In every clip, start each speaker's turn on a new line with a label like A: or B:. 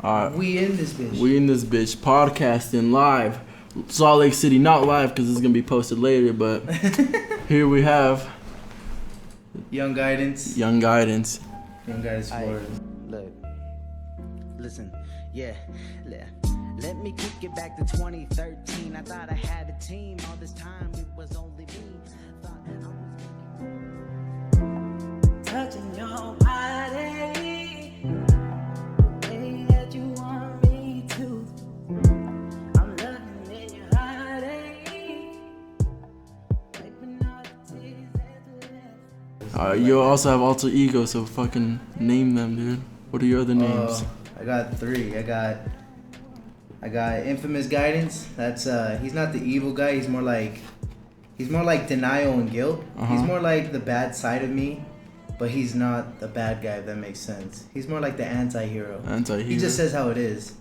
A: We in this bitch.
B: We in this bitch. Podcasting live. Salt Lake City, not live because it's going to be posted later, but here we have...
A: Young Guidance.
B: Flores.
C: Look, listen, yeah. Let me kick it back to 2013. I thought I had a team. All this time it was only me. Thought I was touching your body the way that you want me to. I'm loving in your body. Wiping all the tears at the left.
B: You also have alter ego, so fucking name them, dude. What are your other names?
A: I got 3. I got Infamous Guidance. That's he's not the evil guy. He's more like denial and guilt. He's more like the bad side of me, but he's not the bad guy, if that makes sense. He's more like the anti-hero. He just says how it is.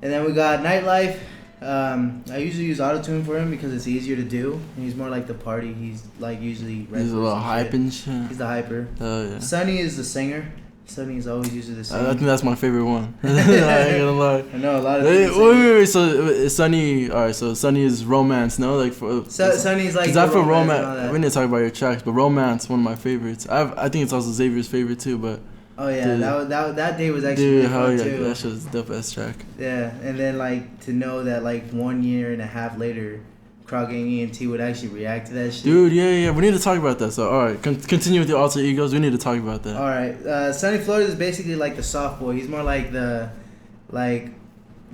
A: And then we got Nightlife. I usually use autotune for him because it's easier to do. And he's more like the party. He's like usually...
B: He's a little hype and shit.
A: He's the hyper.
B: Oh, yeah.
A: Sunny is the singer. Sunny is always usually the singer.
B: I think that's my favorite one. I ain't gonna lie.
A: I know a lot of people
B: wait, so Sunny... Alright, so Sunny is romance, no? Like for
A: Sunny's like...
B: Because I feel romance... We need to talk about your tracks, but romance, one of my favorites. I think it's also Xavier's favorite too, but...
A: Oh yeah, dude, that day was actually fun too.
B: That shit's the best track.
A: Yeah, and then like to know that like 1.5 years later, Cryan ENT would actually react to that shit.
B: Dude, yeah, we need to talk about that. So alright, continue with your alter egos. We need to talk about that.
A: Alright, Sunny Flores is basically like the soft boy. He's more like the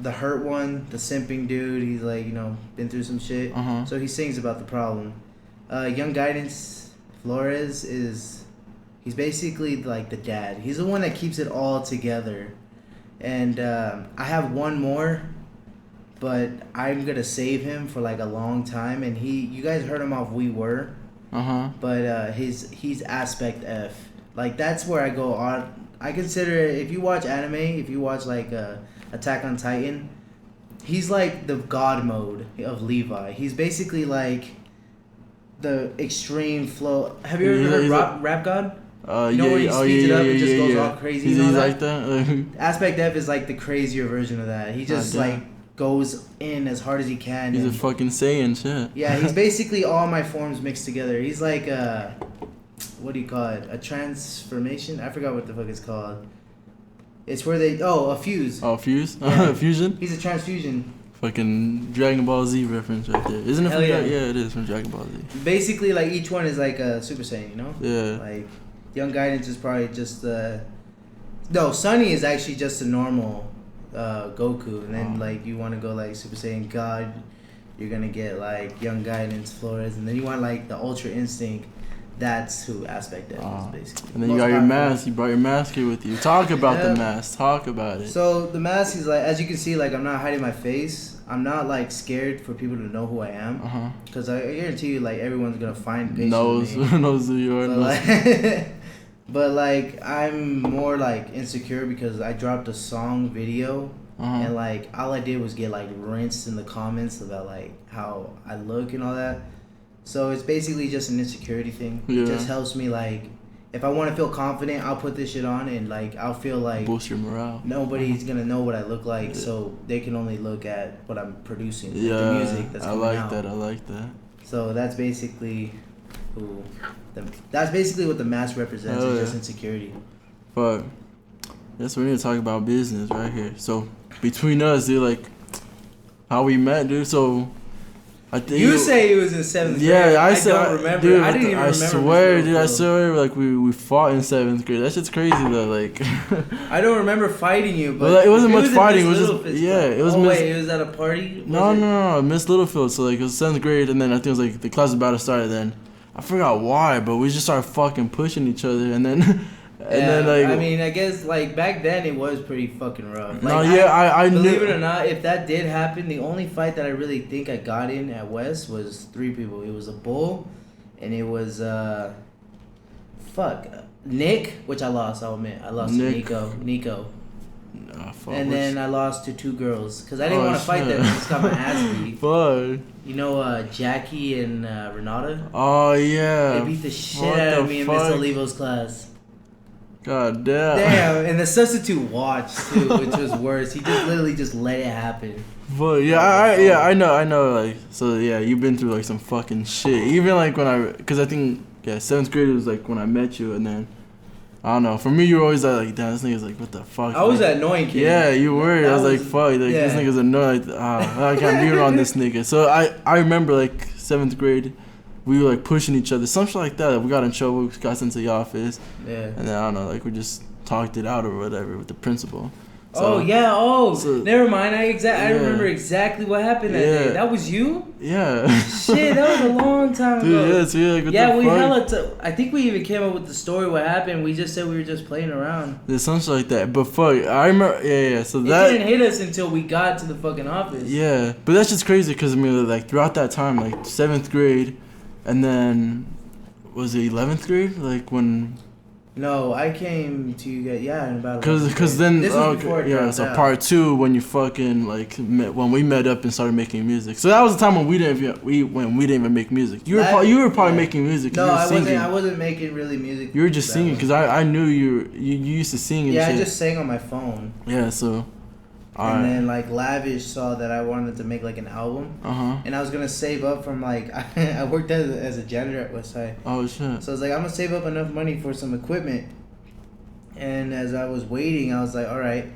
A: hurt one, the simping dude. He's like, been through some shit. So he sings about the problem. Young Guidance Flores he's basically like the dad. He's the one that keeps it all together. And I have one more, but I'm gonna save him for like a long time. And you guys heard him off We Were. But he's Aspect F. Like that's where I go on. I consider, if you watch anime, if you watch like Attack on Titan, he's like the God mode of Levi. He's basically like the extreme flow. Have you ever heard Rap God? Where he speeds it up and just goes all crazy.
B: He's like that.
A: Aspect F is like the crazier version of that. He just like goes in as hard as he can.
B: He's a fucking Saiyan shit.
A: Yeah, he's basically all my forms mixed together. He's like what do you call it? A transformation? I forgot what the fuck it's called. It's where a fuse.
B: Oh, fuse?
A: Yeah.
B: Fusion?
A: He's a transfusion.
B: Fucking Dragon Ball Z reference right there. Isn't it from
A: yeah,
B: it is from Dragon Ball Z.
A: Basically, like each one is like a Super Saiyan,
B: Yeah.
A: Like Young Guidance is probably just no, Sunny is actually just a normal Goku, and then like you want to go like Super Saiyan God, you're gonna get like Young Guidance Flores, and then you want like the Ultra Instinct. That's who Aspect F is basically.
B: And then you got your mask. You brought your mask here with you. Talk about the mask. Talk about it.
A: So the mask is like, as you can see, like I'm not hiding my face. I'm not like scared for people to know who I am. Because I guarantee you, like everyone's gonna find
B: knows who you are.
A: But like I'm more like insecure because I dropped a song video and like all I did was get like rinsed in the comments about like how I look and all that. So it's basically just an insecurity thing. It just helps me like if I want to feel confident, I'll put this shit on and like I'll feel like
B: boost your morale.
A: Nobody's gonna know what I look like, so they can only look at what I'm producing.
B: Yeah,
A: the music that's coming out.
B: I like that.
A: So that's basically what the mask represents. Is just insecurity.
B: But yes, we need to talk about business right here. So between us, dude, like how we met, dude. So I think
A: you say it was in 7th grade.
B: Yeah, I
A: don't remember.
B: Dude,
A: I didn't even remember.
B: I swear, dude. I swear, like we fought in 7th grade. That shit's crazy though. Like
A: I don't remember fighting you, but
B: like, it wasn't much fighting. It was just it was.
A: Wait, it was at a party.
B: No, Miss Littlefield. So like it was 7th grade, and then I think it was like the class was about to start. Then I forgot why, but we just started fucking pushing each other, and then. Then like
A: I mean, I guess like back then it was pretty fucking rough.
B: Like,
A: I
B: knew.
A: Believe it or not, if that did happen, the only fight that I really think I got in at West was 3 people. It was a bull, and it was Nick, which I lost. I'll admit, I lost to Nico. And then I lost to 2 girls because I didn't want to fight them. I just got my ass beat.
B: Fuck.
A: You know, Jackie and Renata.
B: Oh yeah.
A: They beat the shit out of me in Miss Olivo's class.
B: God damn.
A: Damn, and the substitute watched too, which was worse. He just literally just let it happen.
B: But yeah, I know. Like, so yeah, you've been through like some fucking shit. Even like cause I think 7th grade was like when I met you, and then I don't know. For me, you were always like, damn, this nigga's like, what the fuck?
A: I was that annoying kid.
B: Yeah, you were. I was like, fuck, like this nigga's annoying. Like, I can't be around this nigga. So I remember like 7th grade. We were like pushing each other, some shit like that. We got in trouble, got sent to the office. Yeah. And then I don't know, like we just talked it out or whatever with the principal. So,
A: never mind. I remember exactly what happened that day. That was you?
B: Yeah.
A: Shit, that was a long time ago.
B: Dude,
A: I think we even came up with the story what happened. We just said we were just playing around.
B: There's something like that. But fuck, I remember, so that
A: didn't hit us until we got to the fucking office.
B: Yeah, but that's just crazy because I mean, like throughout that time, like 7th grade. And then, was it 11th grade? Like when?
A: No, I came to you guys. Yeah, in about.
B: Cause then
A: this was before it dropped
B: so
A: out.
B: part 2 when you fucking like when we met up and started making music. So that was the time when we didn't even make music. You were probably making music.
A: No, I wasn't making really music.
B: You were just singing because I knew you used to sing and shit.
A: I just sang on my phone.
B: Yeah, so.
A: And then like Lavish saw that I wanted to make like an album, and I was gonna save up from like I worked as a janitor at Westside.
B: Oh shit!
A: So I was like, I'm gonna save up enough money for some equipment. And as I was waiting, I was like, all right,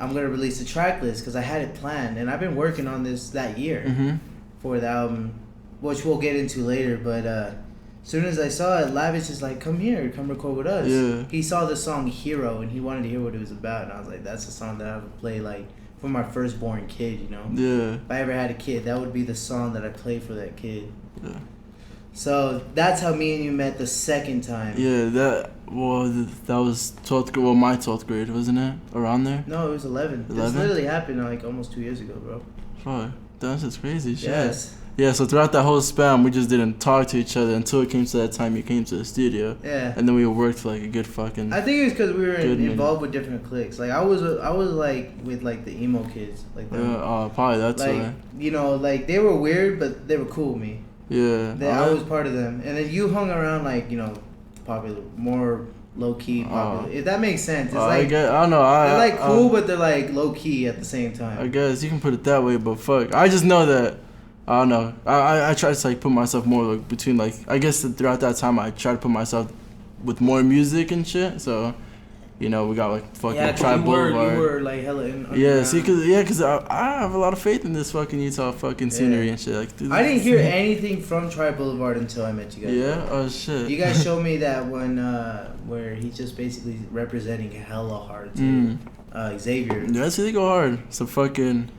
A: I'm gonna release a track list because I had it planned, and I've been working on this that year for the album, which we'll get into later. But as soon as I saw it, Lavish is like, come here, come record with us.
B: Yeah. He
A: saw the song Hero, and he wanted to hear what it was about, and I was like, that's the song that I would play like for my firstborn kid, you know?
B: Yeah.
A: If I ever had a kid, that would be the song that I played for that kid.
B: Yeah.
A: So that's how me and you met the second time.
B: Yeah, that was 12th grade, my 12th grade, wasn't it? Around there?
A: No, it was 11. This literally happened like almost 2 years ago, bro.
B: Fuck, that's just crazy shit.
A: Yes.
B: Yeah, so throughout that whole span, we just didn't talk to each other until it came to that time you came to the studio.
A: Yeah.
B: And then we worked for like a good fucking.
A: I think it was because we were involved with different cliques. Like I was like with like the emo kids, like
B: probably that's
A: like
B: why.
A: You know, like they were weird, but they were cool with me.
B: Yeah.
A: I was part of them, and then you hung around like popular, more low key popular. If that makes sense. It's like
B: I don't know.
A: They're like cool, but they're like low key at the same time.
B: I guess you can put it that way, but fuck, I just know that. I don't know. I try to like put myself more like between like I guess throughout that time I tried to put myself with more music and shit. So, we got like fucking Tribe Boulevard.
A: You were like hella in.
B: Yeah, see, cause I have a lot of faith in this fucking Utah fucking scenery and shit. Like, dude,
A: I didn't hear anything from Tribe Boulevard until I met you guys.
B: Yeah. Oh shit.
A: You guys showed me that one where he's just basically representing hella hard too. Xavier.
B: Yeah, see, they go hard. So fucking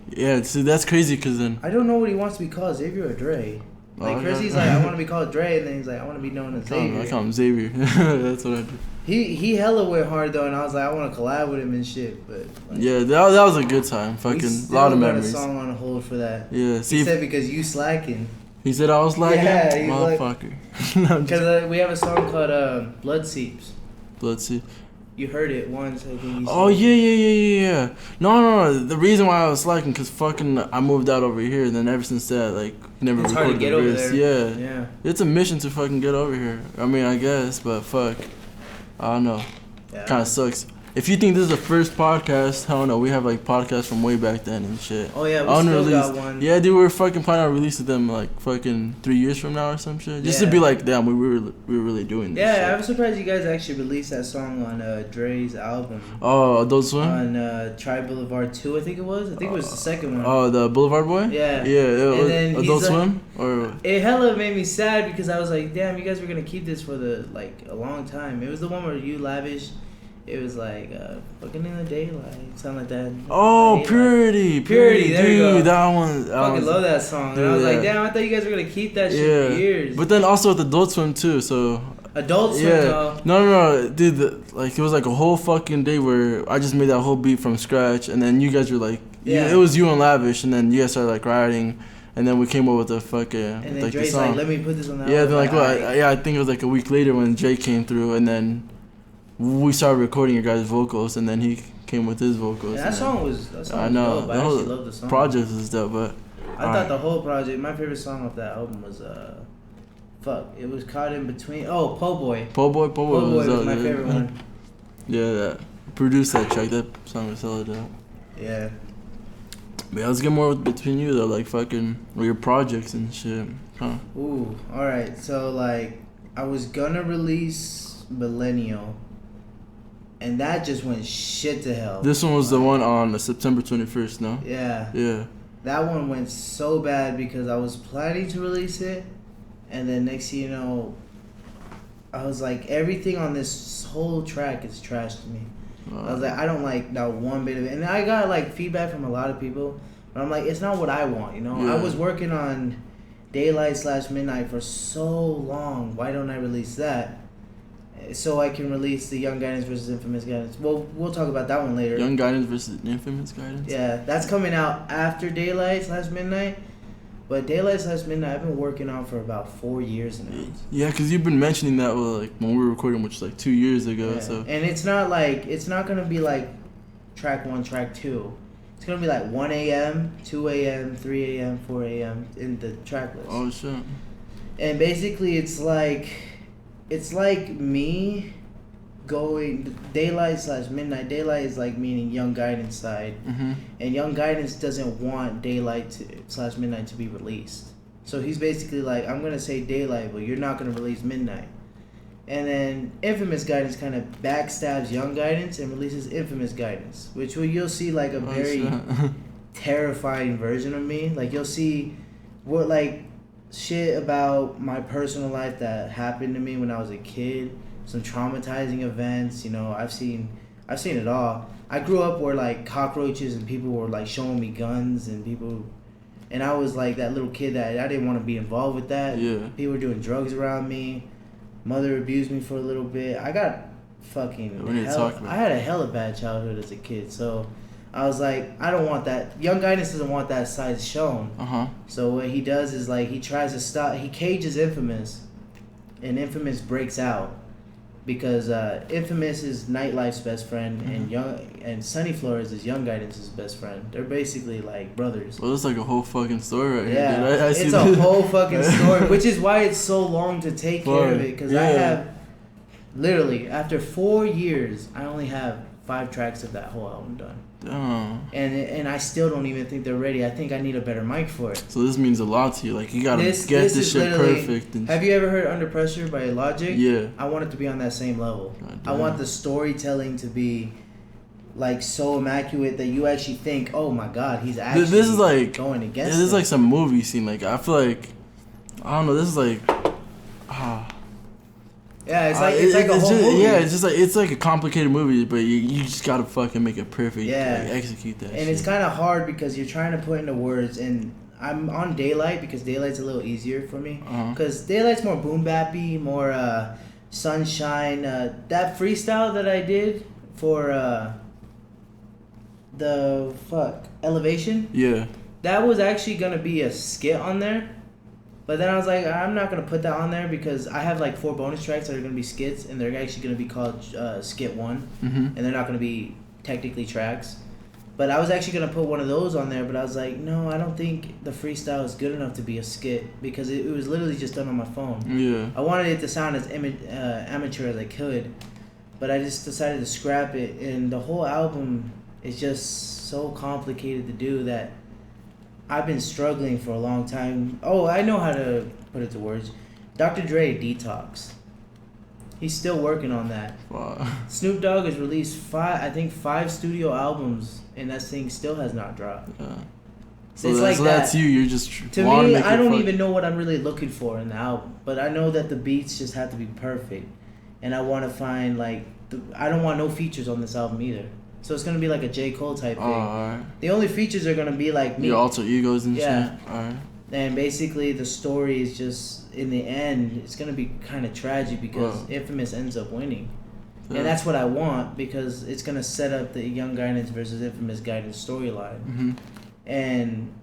B: see, that's crazy. Cause then
A: I don't know what he wants to be called, Xavier or Dre. Like Chrissy's like, I want to be called Dre, and then he's like, I want to be known as Xavier.
B: I call him Xavier. That's what I do.
A: He hella went hard though, and I was like, I want to collab with him and shit. But like,
B: yeah, that was a good time. Fucking a lot of memories.
A: We still got a song on hold for that.
B: Yeah, see,
A: he said because you slacking.
B: He said I was slacking.
A: Yeah,
B: motherfucker.
A: Because we have a song called Blood Seeps.
B: Blood Seeps.
A: You heard it once, I think.
B: Oh yeah. No. The reason why I was slacking, cause fucking I moved out over here, and then ever since that, like, never
A: it's
B: recorded
A: hard to get over there.
B: Yeah. It's a mission to fucking get over here. I mean, I guess, but fuck, I don't know. Yeah. Kind of sucks. If you think this is the first podcast, hell no, we have like podcasts from way back then and shit.
A: Oh yeah, we still got one.
B: Yeah, dude, we're fucking planning on releasing them like fucking 3 years from now or some shit. Just to be like, damn, we were really doing this.
A: Yeah,
B: shit.
A: I'm surprised you guys actually released that song on Dre's album.
B: Oh, Adult Swim?
A: On Tribe Boulevard 2, I think it was. I think it was the second one.
B: Oh, the Boulevard Boy?
A: Yeah.
B: Yeah,
A: and then
B: Adult Swim? Or
A: it hella made me sad because I was like, damn, you guys were gonna keep this for a long time. It was the one where you Lavish. It was like fucking in the daylight, something like that.
B: Oh, Purity,
A: there you go.
B: That one.
A: Fucking love that song. And I was like, damn, I thought you guys were gonna keep that shit for years.
B: But then also with Adult Swim too, so.
A: Adult Swim.
B: Yeah. No, dude. Like it was like a whole fucking day where I just made that whole beat from scratch, and then you guys were like, it was you and Lavish, and then you guys started like writing. And then we came up with the fucking
A: and then
B: like
A: Dre's
B: the song.
A: like, let me put this on that.
B: Yeah, then like I think it was like a week later when Jay came through, and then we started recording your guys' vocals, and then he came with his vocals.
A: Yeah, that song was dope. I actually love the song.
B: Project was dope, but
A: I thought the whole project. My favorite song off that album was it was Caught in Between. Oh, Po' Boy.
B: Po' Boy
A: was my favorite one.
B: Yeah, that produced that track. That song was hella dope.
A: Yeah.
B: But yeah, let's get more between you though, like fucking or your projects and shit. Huh?
A: Ooh, all right. So like, I was gonna release Millennial, and that just went shit to hell.
B: This one was the one on September 21st, no?
A: Yeah.
B: Yeah.
A: That one went so bad because I was planning to release it, and then next thing you know, I was like, everything on this whole track is trash to me. I was like, I don't like not one bit of it. And I got like feedback from a lot of people, but I'm like, it's not what I want, you know?
B: Yeah.
A: I was working on Daylight/Midnight for so long. Why don't I release that? So I can release the Young Guidance versus Infamous Guidance. Well, we'll talk about that one later.
B: Young Guidance versus Infamous Guidance?
A: Yeah, that's coming out after Daylight/Midnight. But Daylight/Midnight, I've been working on for about 4 years now.
B: Yeah, because you've been mentioning that like when we were recording, which was like 2 years ago.
A: Yeah.
B: So.
A: And it's not going to be like track 1, track 2. It's going to be like 1 a.m., 2 a.m., 3 a.m., 4 a.m. in the track list.
B: Oh, shit.
A: And basically it's like me going Daylight/Midnight. Daylight is like meaning Young Guidance side, and Young Guidance doesn't want Daylight/Midnight to be released. So he's basically like, I'm gonna say Daylight, but you're not gonna release Midnight. And then Infamous Guidance kind of backstabs Young Guidance and releases Infamous Guidance, which you'll see like a very terrifying version of me. Like you'll see what like shit about my personal life that happened to me when I was a kid. Some traumatizing events, you know, I've seen it all. I grew up where like cockroaches and people were like showing me guns and I was like that little kid that I didn't want to be involved with that.
B: Yeah.
A: People were doing drugs around me. Mother abused me for a little bit. I got I had a hella bad childhood as a kid, so I was like, I don't want that. Young Guidance doesn't want that side shown. So what he does is like he tries to stop. He cages Infamous, and Infamous breaks out. Because Infamous is Nightlife's best friend, and Sunny Flores is Young Guidance's best friend. They're basically like brothers.
B: Well, it's like a whole fucking story right here,
A: yeah,
B: dude.
A: it's a whole fucking story, which is why it's so long to take care of it. Because I have, literally, after 4 years, I only have 5 tracks of that whole album done. And I still don't even think they're ready. I think I need a better mic for it.
B: So this means a lot to you. Like you gotta get this shit perfect.
A: Have you ever heard Under Pressure by Logic?
B: Yeah.
A: I want it to be on that same level. I want the storytelling to be like so immaculate that you actually think, oh my god, he's actually
B: this is like
A: going against.
B: This is like some movie scene. Like I feel like I don't know. This is like
A: yeah, it's like a whole movie.
B: Yeah, it's like a complicated movie, but you just gotta fucking make it perfect.
A: Yeah,
B: like, execute that.
A: And it's kind of hard because you're trying to put into words. And I'm on Daylight because Daylight's a little easier for me. Because Daylight's more boom bappy, more sunshine. That freestyle that I did for the Elevation.
B: Yeah.
A: That was actually gonna be a skit on there. But then I was like, I'm not going to put that on there because I have like 4 bonus tracks that are going to be skits, and they're actually going to be called Skit 1. And they're not going to be technically tracks. But I was actually going to put one of those on there, but I was like, no, I don't think the freestyle is good enough to be a skit because it was literally just done on my phone.
B: Yeah.
A: I wanted it to sound as amateur as I could, but I just decided to scrap it. And the whole album is just so complicated to do that I've been struggling for a long time. Oh, I know how to put it to words. Dr. Dre, Detox. He's still working on that.
B: Wow.
A: Snoop Dogg has released 5 studio albums, and that thing still has not dropped.
B: Yeah.
A: So
B: that's you. You're just
A: to me. I don't even know what I'm really looking for in the album, but I know that the beats just have to be perfect, and I want to find like I don't want no features on this album either. So it's gonna be like a J. Cole type thing.
B: Alright.
A: The only features are gonna be like me.
B: Your alter egos and shit.
A: Alright. And basically the story is just in the end it's gonna be kind of tragic because Infamous ends up winning. Yeah. And that's what I want because it's gonna set up the Young Guidance versus Infamous Guidance storyline. And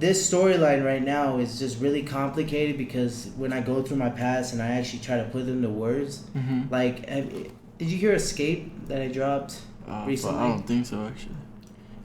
A: this storyline right now is just really complicated because when I go through my past and I actually try to put them into words, like did you hear Escape that I dropped? Recently?
B: I don't think so, actually.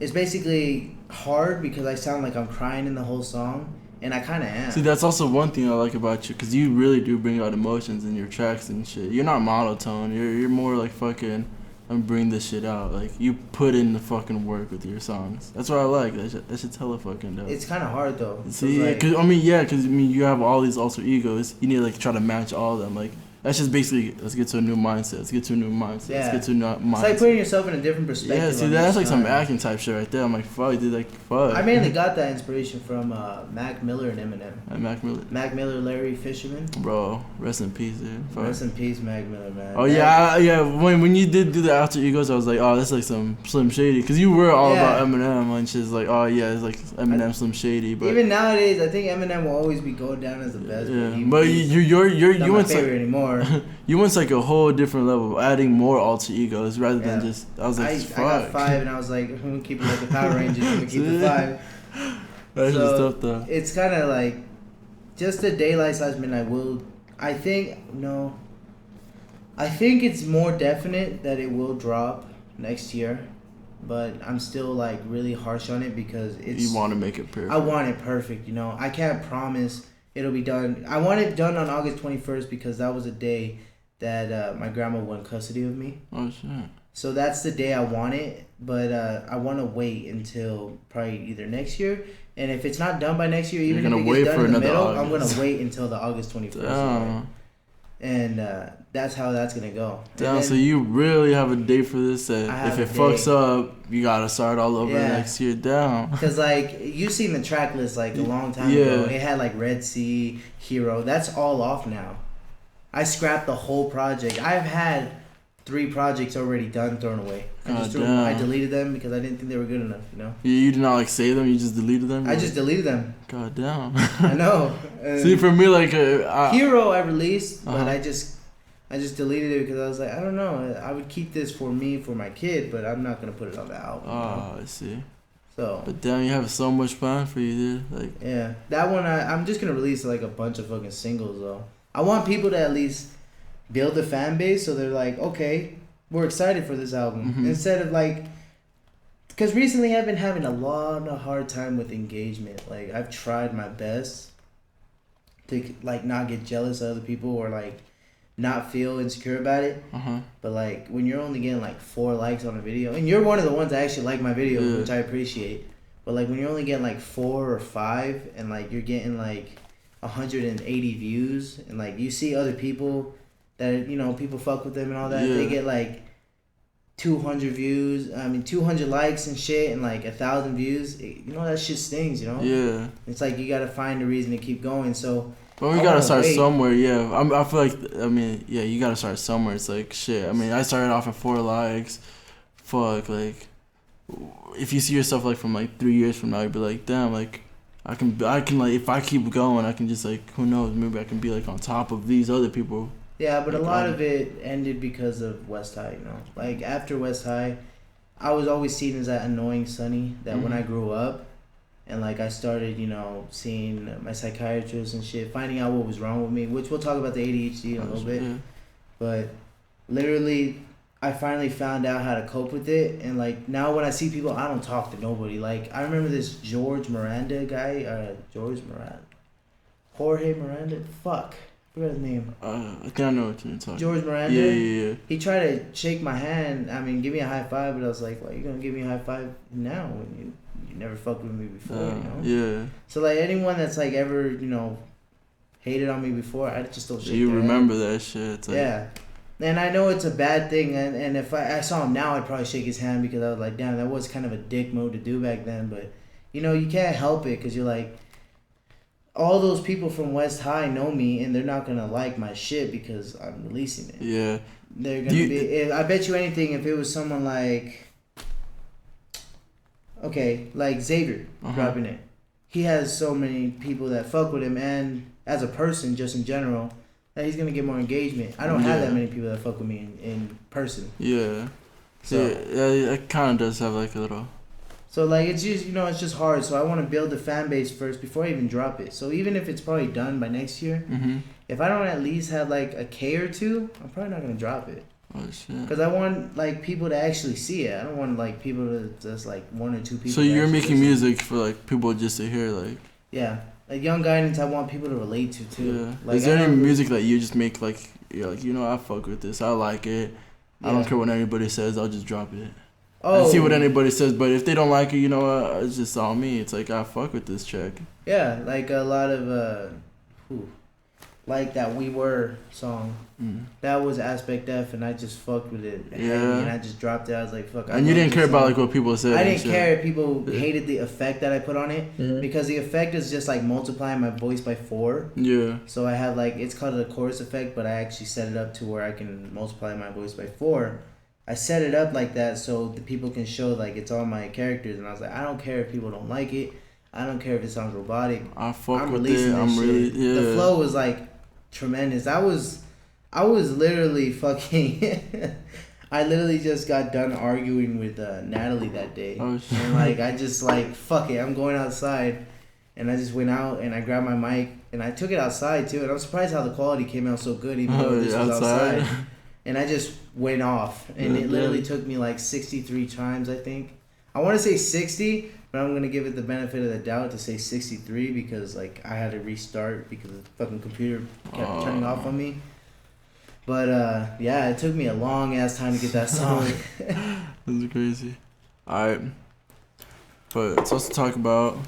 A: It's basically hard because I sound like I'm crying in the whole song, and I kind of am.
B: See, that's also one thing I like about you, because you really do bring out emotions in your tracks and shit. You're not monotone. You're more like fucking and bring this shit out. Like, you put in the fucking work with your songs. That's what I like. That shit's hella fucking dope.
A: It's kind of hard though.
B: See, like, cause you have all these alter egos. You need to like try to match all of them. Like, that's just basically, let's get to a new mindset. Let's get to a new mindset.
A: Yeah.
B: Let's get to a new mindset.
A: It's like putting yourself in a different perspective.
B: Yeah, see, that's like some acting type shit right there. I'm like, fuck, dude, like, fuck.
A: I mainly got that inspiration from Mac Miller and Eminem. Mac Miller, Larry Fisherman.
B: Bro, rest in peace, dude. Fuck.
A: Rest in peace, Mac Miller, man.
B: Oh, yeah. When you did do the alter egos, I was like, oh, that's like some Slim Shady. Because you were all about Eminem, and shit's like, oh, yeah, it's like Eminem, Slim Shady. But
A: even nowadays, I think Eminem will always be going down as the best.
B: Yeah, but you
A: went like anymore.
B: You went like a whole different level, adding more alter egos rather than just. I was like, fuck.
A: I got 5, and I was like, I'm gonna keep it like the Power Rangers. I'm gonna keep the 5.
B: That's just tough though.
A: It's kind of like just the daylight / midnight. I think it's more definite that it will drop next year, but I'm still like really harsh on it because it's.
B: You want to make it perfect.
A: I want it perfect. You know, I can't promise it'll be done. I want it done on August 21st because that was a day that my grandma won custody of me.
B: Oh shit.
A: So that's the day I want it, but I want to wait until probably either next year, and if it's not done by next year, even if it gets done in the middle, I'm gonna wait until the August 21st. Right? And that's how that's gonna go.
B: Damn, so you really have a date for this? If it fucks up, you gotta start all over next year. Down.
A: Because like you seen the track list like a long time ago. It had like Red Sea, Hero. That's all off now. I scrapped the whole project. I've had 3 projects already done, thrown away. I deleted them because I didn't think they were good enough, you know?
B: You did not, like, save them? You just deleted them?
A: I just deleted them.
B: God damn.
A: I know.
B: See, for me, like...
A: Hero I released, but I just deleted it because I was like, I don't know. I would keep this for me, for my kid, but I'm not going to put it on the album.
B: Oh, I see.
A: So...
B: But damn, you have so much planned for you, dude. Like...
A: Yeah. That one, I'm just going to release, like, a bunch of fucking singles, though. I want people to at least build a fan base so they're like, okay, we're excited for this album. Mm-hmm. Instead of like, because recently I've been having a hard time with engagement. Like, I've tried my best to like not get jealous of other people or like not feel insecure about it. But like when you're only getting like 4 likes on a video, and you're one of the ones that actually like my video, which I appreciate. But like when you're only getting like 4 or 5 and like you're getting like 180 views and like you see other people that, you know, people fuck with them and all that, they get like 200 views, 200 likes and shit and like 1,000 views, you know, that shit stings, you know?
B: Yeah.
A: It's like you gotta find a reason to keep going, so.
B: But we gotta start somewhere, I feel like, you gotta start somewhere. It's like, shit, I started off at 4 likes. Fuck, like, if you see yourself like from like 3 years from now, you'd be like, damn, like, I can like, if I keep going, I can just like, who knows, maybe I can be like on top of these other people.
A: Yeah, but like, a lot of it ended because of West High, you know. Like after West High, I was always seen as that annoying Sonny that when I grew up, and like I started, you know, seeing my psychiatrist and shit, finding out what was wrong with me, which we'll talk about the ADHD in a little bit. But literally, I finally found out how to cope with it, and like now when I see people, I don't talk to nobody. Like I remember this Jorge Miranda, fuck, I forgot his name.
B: I think I know what you're talking.
A: Jorge Miranda.
B: Yeah.
A: He tried to shake my hand. Give me a high five, but I was like, "Why are you gonna give me a high five now when you never fucked with me before?" You know. Yeah. So like anyone that's like ever, you know, hated on me before, I just don't shake their hand.
B: Remember that shit. Like,
A: yeah. And I know it's a bad thing, and if I saw him now, I'd probably shake his hand because I was like, damn, that was kind of a dick move to do back then. But, you know, you can't help it because you're like, all those people from West High know me, and they're not going to like my shit because I'm releasing it. Yeah. They're going to be... I bet you anything if it was someone like... Okay, like Xavier dropping it. He has so many people that fuck with him, and as a person, just in general... that he's gonna get more engagement. I don't have that many people that fuck with me in person. Yeah. So
B: it kind of does have like a little.
A: So like it's just, you know, it's just hard. So I want to build a fan base first before I even drop it. So even if it's probably done by next year, if I don't at least have like a K or 2, I'm probably not gonna drop it. Oh shit. Because I want like people to actually see it. I don't want like people to just like 1 or 2 people.
B: So you're making music for like people just to hear like.
A: Yeah. Like Young Guidance, I want people to relate to too.
B: Yeah. Like, is there any music that you just make like you're like, you know, I fuck with this, I like it, I don't care what anybody says. I'll just drop it.
A: Oh.
B: And see what anybody says. But if they don't like it, you know what? It's just on me. It's like, I fuck with this track.
A: Yeah, like a lot of, like that We Were song. That was Aspect F, and I just fucked with it.
B: Yeah.
A: And I just dropped it. I was like, fuck.
B: And you didn't care about like what people said.
A: I didn't care if people hated the effect that I put on it, because the effect is just like multiplying my voice by 4.
B: Yeah.
A: So I have like, it's called a chorus effect, but I actually set it up to where I can multiply my voice by 4. I set it up like that so the people can show like it's all my characters, and I was like, I don't care if people don't like it. I don't care if it sounds robotic.
B: I'm releasing it. I'm really, yeah.
A: The flow was like tremendous. I was literally fucking. I literally just got done arguing with Natalie that day.
B: Oh shit.
A: And like I just like fuck it. I'm going outside, and I just went out and I grabbed my mic and I took it outside too. And I'm surprised how the quality came out so good, even though this was outside. And I just went off, and it literally took me like 63 times, I think. I want to say 60, but I'm going to give it the benefit of the doubt to say 63 because like I had to restart because the fucking computer kept turning off on me. But yeah, it took me a long ass time to get that song.
B: That's crazy. Alright. But it's also talk about,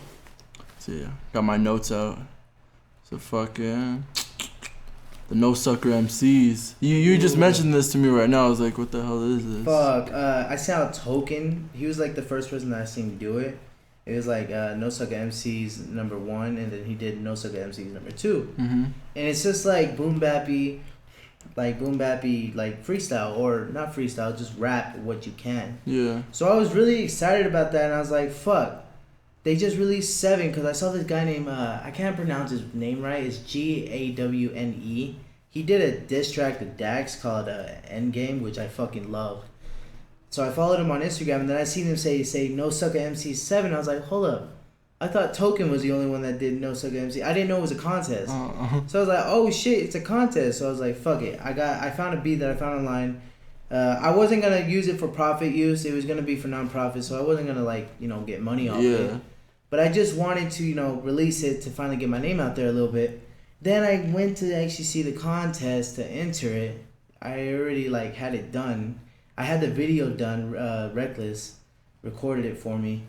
B: got my notes out. So fucking... The No Suckka MCs. You just mentioned this to me right now. I was like, what the hell is this?
A: Fuck. I saw Token. He was like the first person that I seen do it. It was like No Suckka MCs #1, and then he did No Suckka MCs #2. And it's just like boom bappy, like freestyle, or not freestyle, just rap what you can. Yeah. So I was really excited about that, and I was like, fuck. They just released 7 because I saw this guy named, I can't pronounce his name right. It's Gawne. He did a diss track to Dax called Endgame, which I fucking love. So I followed him on Instagram, and then I seen him say No Suckka MC 7. I was like, hold up. I thought Token was the only one that did No Suckka MC. I didn't know it was a contest. So I was like, oh shit, it's a contest. So I was like, fuck it. I found a beat that I found online. I wasn't going to use it for profit use. It was going to be for non-profit, so I wasn't going to get money off it. But I just wanted to, release it to finally get my name out there a little bit. Then I went to actually see the contest to enter it. I already, had it done. I had the video done. Reckless recorded it for me.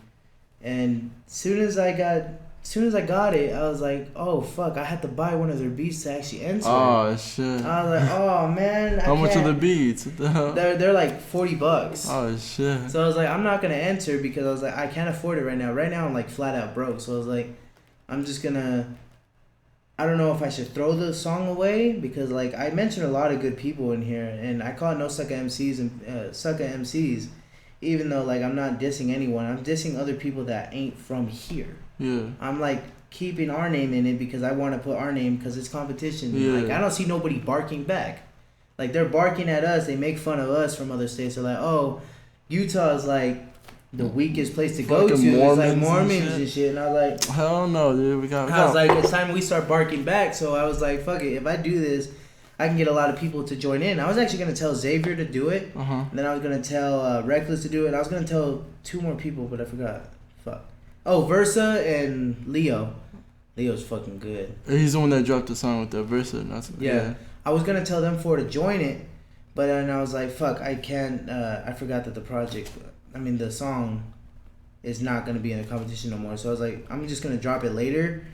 A: And as soon as I got it, I was like, oh, fuck, I had to buy one of their beats to actually enter.
B: Oh, shit.
A: I was like, oh, man.
B: How much are the beats? What the hell?
A: They're like $40.
B: Oh, shit.
A: So I was like, I'm not going to enter because I was like, I can't afford it right now. Right now, I'm like flat out broke. So I was like, I'm just going to, I don't know if I should throw the song away because I mentioned a lot of good people in here. And I call it No Suckka MCs and Suckka MCs, even though I'm not dissing anyone. I'm dissing other people that ain't from here. Yeah. I'm keeping our name in it because I want to put our name because it's competition. Yeah. I don't see nobody barking back. They're barking at us. They make fun of us from other states. They're like, oh, Utah is the weakest place to go to. It's like Mormons and shit. And I was like,
B: hell no, dude.
A: I was like, it's time we start barking back. So I was like, fuck it. If I do this, I can get a lot of people to join in. I was actually going to tell Xavier to do it. And then I was going to tell Reckless to do it. I was going to tell 2 more people, but I forgot. Fuck. Oh, Versa and Leo. Leo's fucking good.
B: He's the one that dropped the song with the Versa.
A: Yeah. I was going to tell them 4 to join it, but then I was like, fuck, I can't. I forgot that the song is not going to be in the competition no more. So I was like, I'm just going to drop it later,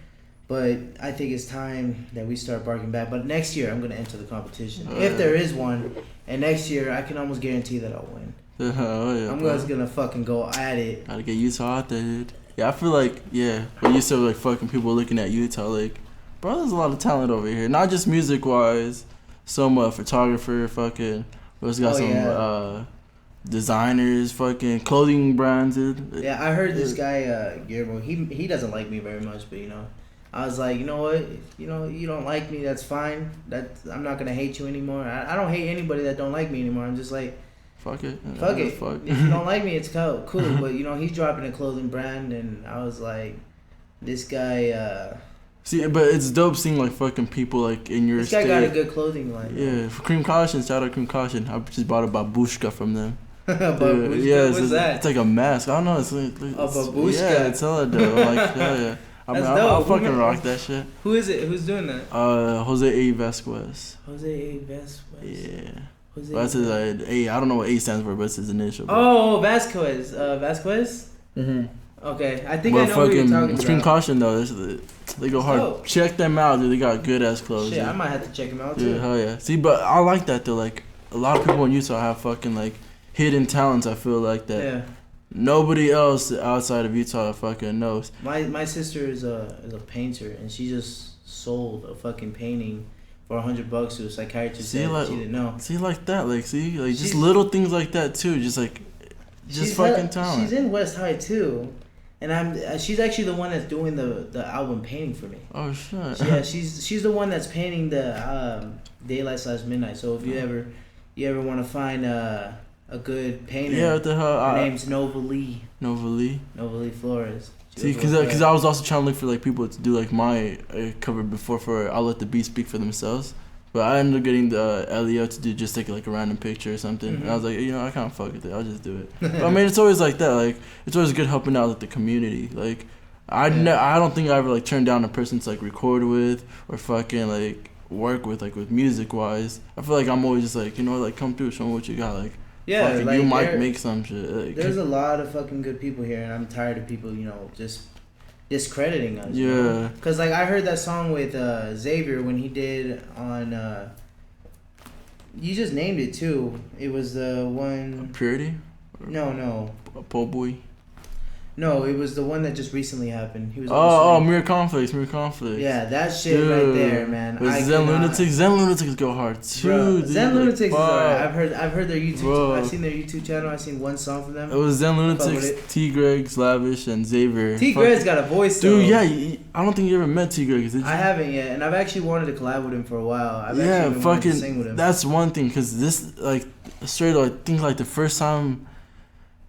A: but I think it's time that we start barking back. But next year, I'm going to enter the competition. If there is one, and next year, I can almost guarantee that I'll win. Oh, yeah, I'm just going to fucking go at it.
B: Gotta get Utah out there, dude. Yeah, I feel when you said fucking people looking at Utah, bro, there's a lot of talent over here. Not just music wise, some photographer, fucking, we got some designers, fucking clothing brands, dude.
A: Yeah, I heard this guy, Guillermo, he doesn't like me very much, but I was like, you know what, you don't like me, that's fine. I'm not gonna hate you anymore. I don't hate anybody that don't like me anymore. I'm just like, fuck it. Fuck it. Fuck. If you don't like me, it's cool. But he's dropping a clothing brand, and I was like, this guy.
B: See, but it's dope seeing fucking people in your.
A: This guy got a good clothing line.
B: Yeah, for Cream Caution, shout out Cream Caution. I just bought a babushka from them.
A: Babushka? Yeah,
B: what's that? It's like a mask. I don't know. It's
A: a babushka.
B: Yeah, it's hella dope. Yeah. I'll fucking rock that shit.
A: Who is it? Who's doing that?
B: Jose A. Vasquez.
A: Jose A. Vasquez.
B: Yeah.
A: Who's it?
B: That's his A. I don't know what A stands for, but it's his initial.
A: Oh, Vasquez. Vasquez. Okay, I think I know what you're talking about.
B: Extreme Caution though, they go hard. Oh. Check them out, dude. They got good ass clothes.
A: Shit,
B: dude.
A: I might have to check them out too.
B: Hell yeah. See, but I like that though. Like a lot of people in Utah have fucking like hidden talents. I feel like that. Yeah. Nobody else outside of Utah fucking knows.
A: My sister is a painter, and she just sold a fucking painting for $100 to a psychiatrist. See, like, she didn't know.
B: See, like that, like just little things like that too. Just fucking talent.
A: She's in West High too, and she's actually the one that's doing the album painting for me.
B: Oh shit.
A: Yeah, she's the one that's painting the Daylight/Midnight. So if you ever want to find a good painter,
B: yeah, what the hell?
A: Her name's Nova Lee Flores.
B: See, because I was also trying to look for like people to do like my cover before for I'll Let the Beat Speak for Themselves, but I ended up getting the Leo to do just take like a random picture or something. And I was like, I can't fuck with it. I'll just do it. But, I mean, it's always like that. Like it's always good helping out like the community. Like I don't think I ever like turned down a person to like record with or fucking like work with like with music wise. I feel like I'm always just like like come through, show me what you got. Like.
A: Yeah,
B: fucking
A: like
B: you might make some shit. Like,
A: there's a lot of fucking good people here, and I'm tired of people, just discrediting us.
B: Yeah.
A: Because like I heard that song with Xavier when he did on. You just named it too. It was the one.
B: Purity.
A: No.
B: Po' Boy.
A: No, it was the one that just recently happened. He was.
B: Mirror Conflicts.
A: Yeah, that shit right there, man.
B: Zen Lunatics go hard too. Bro,
A: Zen Lunatics is alright. I've heard their YouTube. Bro. I've seen their YouTube channel. I've seen one song from them.
B: It was Zen Lunatics, T. Greg's, Lavish, and Xavier.
A: T. Greg's got a voice, though.
B: Dude, yeah. I don't think you ever met T. Greg.
A: I haven't yet, and I've actually wanted to collab with him for a while. I've actually been wanting to sing with him.
B: That's one thing, because this like straight. I think like the first time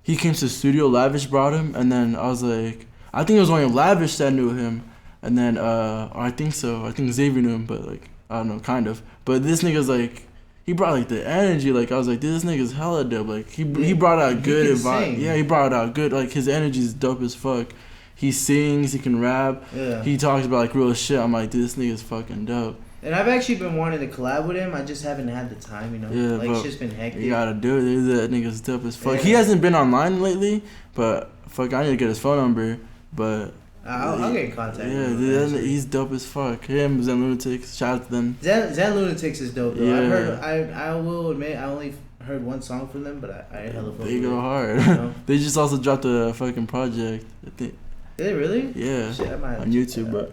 B: he came to the studio, Lavish brought him, and then I was like, I think it was only Lavish that knew him, and then, I think so. I think Xavier knew him, but like, I don't know, kind of. But this nigga's like, he brought like the energy. Like I was like, this nigga's hella dope. Like he brought out good vibe. Yeah, he brought out good. Like his energy's dope as fuck. He sings, he can rap. Yeah. He talks about like real shit. I'm like, this nigga's fucking dope.
A: And I've actually been wanting to collab with him. I just haven't had the time,
B: Yeah,
A: like it's just been hectic.
B: You gotta do it. That nigga's dope as fuck. Yeah. He hasn't been online lately, but fuck, I need to get his phone number. But
A: I'll get in contact.
B: Yeah, dude, he's dope as fuck. Him, Zen Lunatics. Shout out to them.
A: Zen Lunatics is dope though. Yeah. I will admit I only heard one song from them, but I hella fuck.
B: They go hard. They just also dropped a fucking project. I think.
A: Did they really?
B: Yeah.
A: Shit, I might
B: on YouTube,
A: but.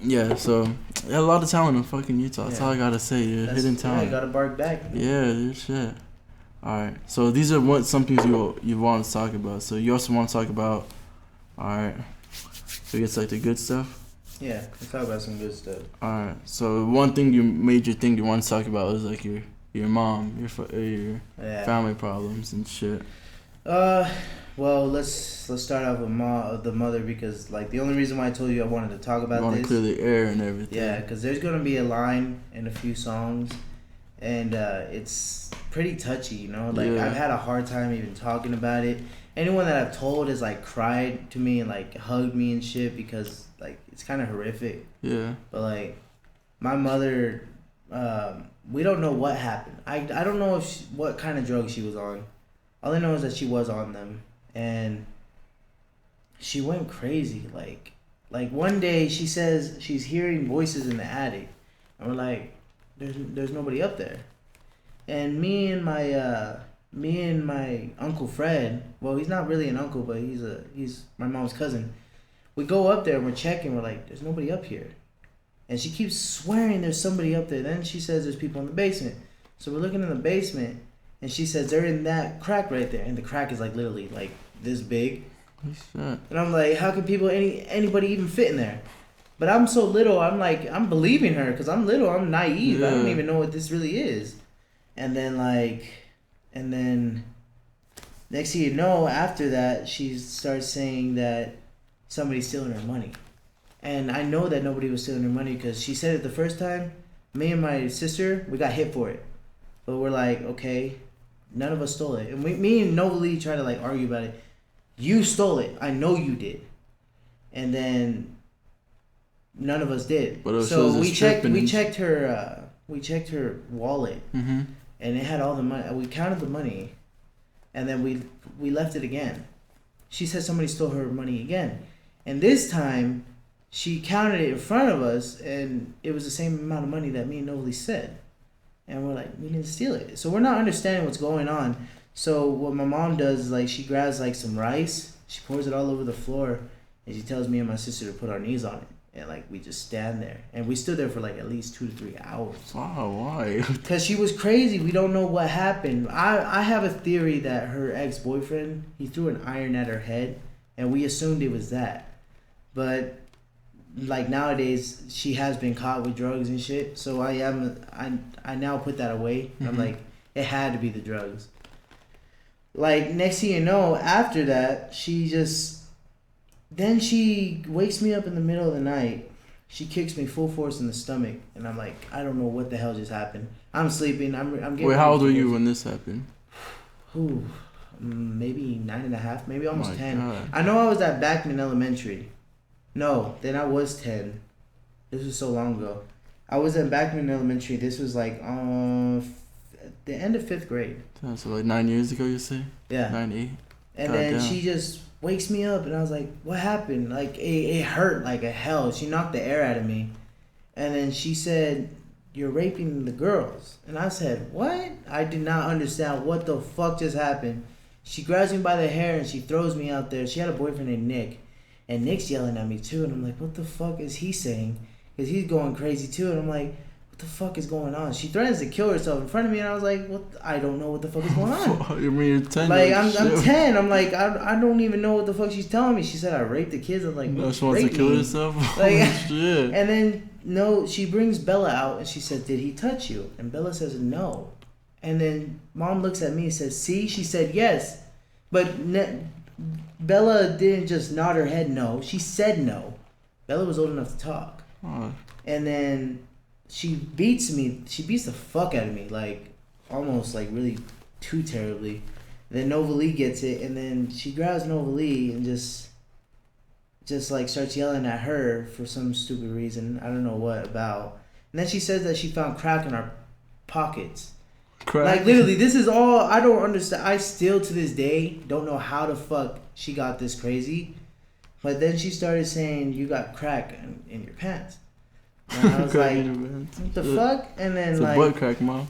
B: Yeah, so a lot of talent in fucking Utah. That's all I gotta say, dude. Hidden talent.
A: Yeah, you gotta bark back.
B: Yeah, dude, shit. Alright, so these are some things you want to talk about. So you also want to talk about, alright, so it's like the good stuff?
A: Yeah, let's talk about some good stuff.
B: Alright, so one major thing you want to talk about is like your mom, your family problems and shit.
A: Well, let's start off with the mother, because like the only reason why I told you I wanted to talk about this.
B: You want to clear the air and everything.
A: Yeah, because there's gonna be a line in a few songs, and it's pretty touchy, Like I've had a hard time even talking about it. Anyone that I've told has like cried to me and like hugged me and shit, because like it's kind of horrific.
B: Yeah.
A: But like my mother, we don't know what happened. I don't know what kind of drugs she was on. All I know is that she was on them. And she went crazy. Like one day she says she's hearing voices in the attic, and we're like, "There's nobody up there." And me and my Uncle Fred. Well, he's not really an uncle, but he's my mom's cousin. We go up there and we're checking. We're like, "There's nobody up here," and she keeps swearing there's somebody up there. Then she says there's people in the basement. So we're looking in the basement, and she says they're in that crack right there, and the crack is like literally like this big. And I'm like, how can anybody even fit in there? But I'm so little, I'm like, I'm believing her because I'm little, I'm naive. I don't even know what this really is. And then next thing you know, after that, she starts saying that somebody's stealing her money. And I know that nobody was stealing her money because she said it the first time. Me and my sister, we got hit for it. But we're like, okay, none of us stole it. And me and Nova Lee try to like argue about it. You stole it. I know you did. And then none of us did.
B: But
A: so we checked her we checked her wallet, and it had all the money. We counted the money, and then we left it again. She said somebody stole her money again, and this time she counted it in front of us, and it was the same amount of money that me and Novely said, and we're like, we didn't steal it. So we're not understanding what's going on. So what my mom does is like she grabs like some rice, she pours it all over the floor, and she tells me and my sister to put our knees on it. And, like, we just stand there. And we stood there for, like, at least 2 to 3 hours.
B: Wow, why?
A: Because she was crazy. We don't know what happened. I have a theory that her ex-boyfriend, he threw an iron at her head. And we assumed it was that. But, like, nowadays, she has been caught with drugs and shit. So I now put that away. I'm like, it had to be the drugs. Like, next thing you know, after that, Then she wakes me up in the middle of the night. She kicks me full force in the stomach, and I'm like, I don't know what the hell just happened. I'm sleeping. I'm getting.
B: Wait, how old were you when this happened?
A: Ooh, maybe 9.5, maybe almost 10.
B: God.
A: I know I was at Backman Elementary. No, then I was 10. This was so long ago. I was at Backman Elementary. This was like the end of 5th grade.
B: So like 9 years ago, you say?
A: Yeah.
B: 9, 8.
A: And then she just wakes me up, and I was like, what happened? Like, it hurt like a hell. She knocked the air out of me. And then she said, you're raping the girls. And I said, what? I did not understand what the fuck just happened. She grabs me by the hair, and she throws me out there. She had a boyfriend named Nick. And Nick's yelling at me, too. And I'm like, what the fuck is he saying? Because he's going crazy, too. And I'm like, what the fuck is going on? She threatens to kill herself in front of me, and I was like, what? I don't know what the fuck is going on.
B: You mean you're 10?
A: Like, I'm 10. I'm like, I don't even know what the fuck she's telling me. She said I raped the kids. I'm like,
B: no, she wants to kill herself?
A: Like,
B: shit.
A: And then, no, she brings Bella out, and she said, did he touch you? And Bella says, no. And then Mom looks at me and says, see? She said, yes. But Bella didn't just nod her head no. She said no. Bella was old enough to talk.
B: Oh.
A: And then she beats me. She beats the fuck out of me, like almost like really too terribly. And then Nova Lee gets it, and then she grabs Nova Lee and just like starts yelling at her for some stupid reason. I don't know what about. And then she says that she found crack in our pockets. Crack? Like literally, this is all I don't understand. I still to this day don't know how the fuck she got this crazy. But then she started saying, you got crack in your pants. And I was like, what the fuck? And then
B: it's
A: like,
B: a butt crack, Mom.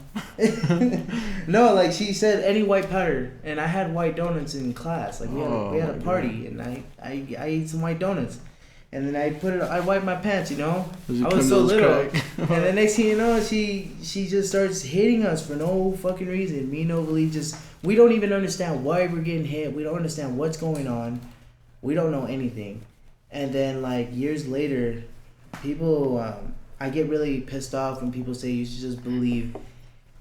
A: No, like she said any white powder, and I had white donuts in class. Like we had a party, God. And I ate some white donuts, and then I wiped my pants. You know, I was so little. And the next thing you know, she just starts hitting us for no fucking reason. Me and Novalie we don't even understand why we're getting hit. We don't understand what's going on. We don't know anything. And then like years later, people, I get really pissed off when people say you should just believe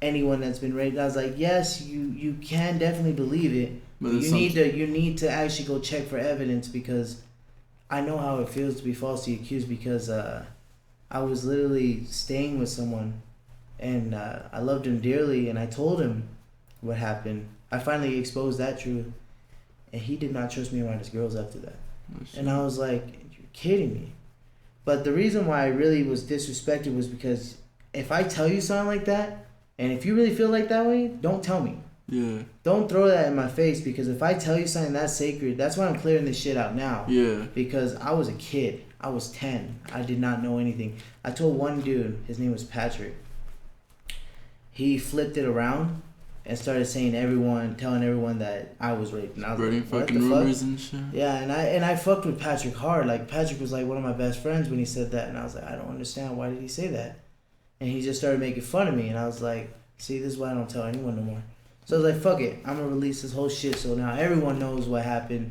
A: anyone that's been raped. I was like, yes, you can definitely believe it, but you need to actually go check for evidence, because I know how it feels to be falsely accused, because I was literally staying with someone, and I loved him dearly, and I told him what happened. I finally exposed that truth, and he did not trust me around his girls after that. And I was like, you're kidding me. But the reason why I really was disrespected was because if I tell you something like that, and if you really feel like that way, don't tell me.
B: Yeah.
A: Don't throw that in my face, because if I tell you something that's sacred, that's why I'm clearing this shit out now.
B: Yeah.
A: Because I was a kid. I was 10. I did not know anything. I told one dude, his name was Patrick. He flipped it around and started telling everyone that I was raped. And I was like, what the fuck?
B: And shit.
A: Yeah, and I fucked with Patrick hard. Like, Patrick was like one of my best friends when he said that, and I was like, I don't understand, why did he say that? And he just started making fun of me, and I was like, see, this is why I don't tell anyone no more. So I was like, fuck it, I'm gonna release this whole shit so now everyone knows what happened.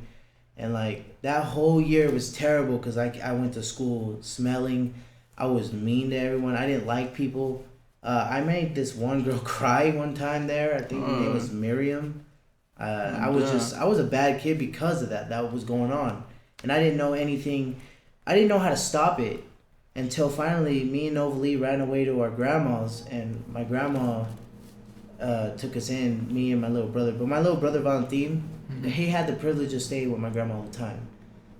A: And like, that whole year was terrible, because I went to school smelling. I was mean to everyone. I didn't like people. I made this one girl cry one time there. I think her name was Miriam. I was a bad kid because of that. That was going on. And I didn't know anything. I didn't know how to stop it until finally me and Nova Lee ran away to our grandma's, and my grandma took us in, me and my little brother. But my little brother, Valentin, he had the privilege of staying with my grandma all the time.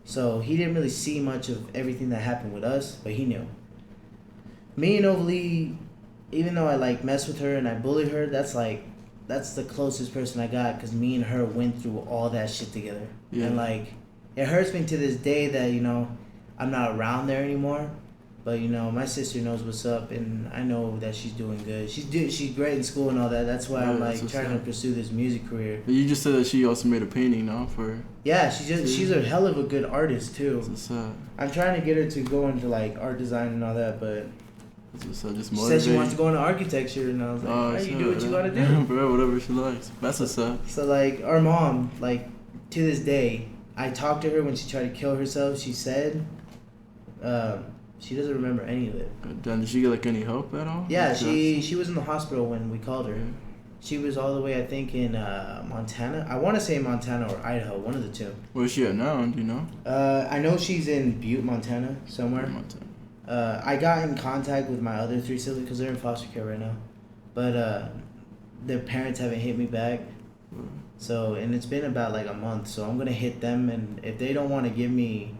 A: So he didn't really see much of everything that happened with us, but he knew. Me and Nova Lee, even though I like mess with her and I bully her, that's the closest person I got, because me and her went through all that shit together. Yeah. And like, it hurts me to this day that, you know, I'm not around there anymore. But, you know, my sister knows what's up, and I know that she's doing good. She's great in school and all that. That's why I'm like trying to pursue this music career.
B: But you just said that she also made a painting now for.
A: Yeah, she's a hell of a good artist too. I'm trying to get her to go into like art design and all that, but
B: just
A: she said she wants to go into architecture, and I was like, hey, you do what you gotta do,
B: bro. Whatever she likes. That's what's up.
A: So like our mom, like to this day, I talked to her when she tried to kill herself. She said, she doesn't remember any of it.
B: Damn, did she get like any help at all?
A: Yeah, she was in the hospital when we called her. She was all the way, I think, in Montana. I want to say Montana or Idaho, one of the two.
B: Where's she at now? Do you know?
A: I know she's in Butte, Montana, somewhere. I got in contact with my other 3 siblings because they're in foster care right now, but their parents haven't hit me back. So, and it's been about like a month, so I'm gonna hit them, and if they don't want to give me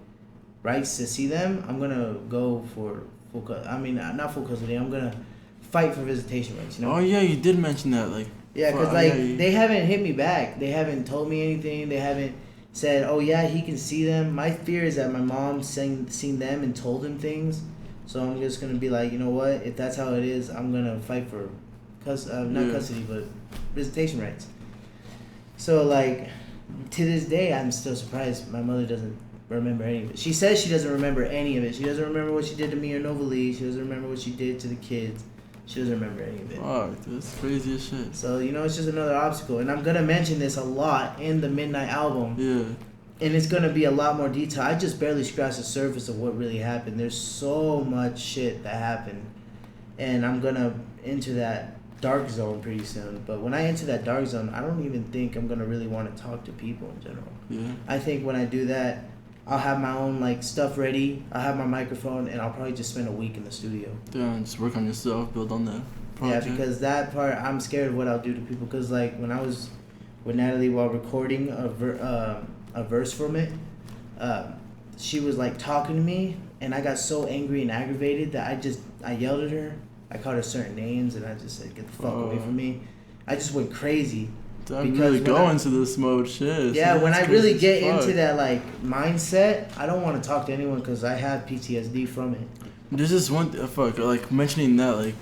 A: rights to see them, I'm gonna go for not full custody. I'm gonna fight for visitation rights. You know?
B: Oh yeah, you did mention that. Like,
A: yeah, because they haven't hit me back. They haven't told me anything. They haven't said, oh yeah, he can see them. My fear is that my mom seen them and told him things. So I'm just gonna be like, you know what? If that's how it is, I'm gonna fight for, not custody, but visitation rights. So like, to this day, I'm still surprised my mother doesn't remember any of it. She says she doesn't remember any of it. She doesn't remember what she did to me or Novalee. She doesn't remember what she did to the kids. She doesn't remember any of it.
B: Fuck, that's crazy as shit.
A: So, you know, it's just another obstacle. And I'm going to mention this a lot in the Midnight album.
B: Yeah.
A: And it's going to be a lot more detail. I just barely scratched the surface of what really happened. There's so much shit that happened. And I'm going to enter that dark zone pretty soon. But when I enter that dark zone, I don't even think I'm going to really want to talk to people in general.
B: Yeah.
A: I think when I do that, I'll have my own like stuff ready. I'll have my microphone, and I'll probably just spend a week in the studio.
B: Yeah, just work on yourself, build on that project.
A: Yeah, because that part, I'm scared of what I'll do to people. Because like when I was with Natalie while recording a verse from it, she was like talking to me, and I got so angry and aggravated that I yelled at her. I called her certain names, and I just said, "Get the fuck away from me." I just went crazy.
B: I'm really going to this mode, shit.
A: Yeah, when I really get into that like mindset, I don't want to talk to anyone because I have PTSD from it.
B: There's this one, like mentioning that, like,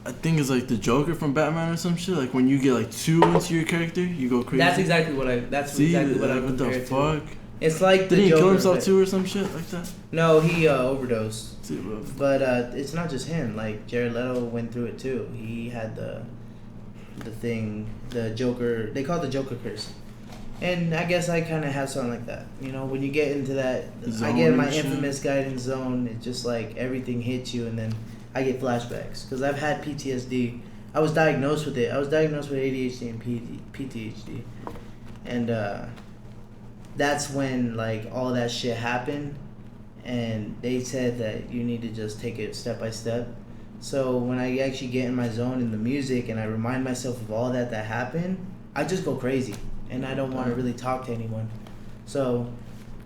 B: I think it's like the Joker from Batman or some shit. Like when you get like too into your character, you go crazy.
A: That's exactly what I.
B: What the fuck?
A: It's like
B: did he kill himself too or some shit like that?
A: No, he overdosed.
B: See,
A: but it's not just him. Like Jared Leto went through it too. He had the Joker. They call it the Joker curse. And I guess I kind of have something like that. You know, when you get into that, I get in my infamous guidance zone. It's just like everything hits you, and then I get flashbacks because I've had PTSD. I was diagnosed with it. I was diagnosed with ADHD and PTSD, and that's when like all that shit happened, and they said that you need to just take it step by step. So when I actually get in my zone in the music and I remind myself of all that happened, I just go crazy, and I don't want to really talk to anyone. So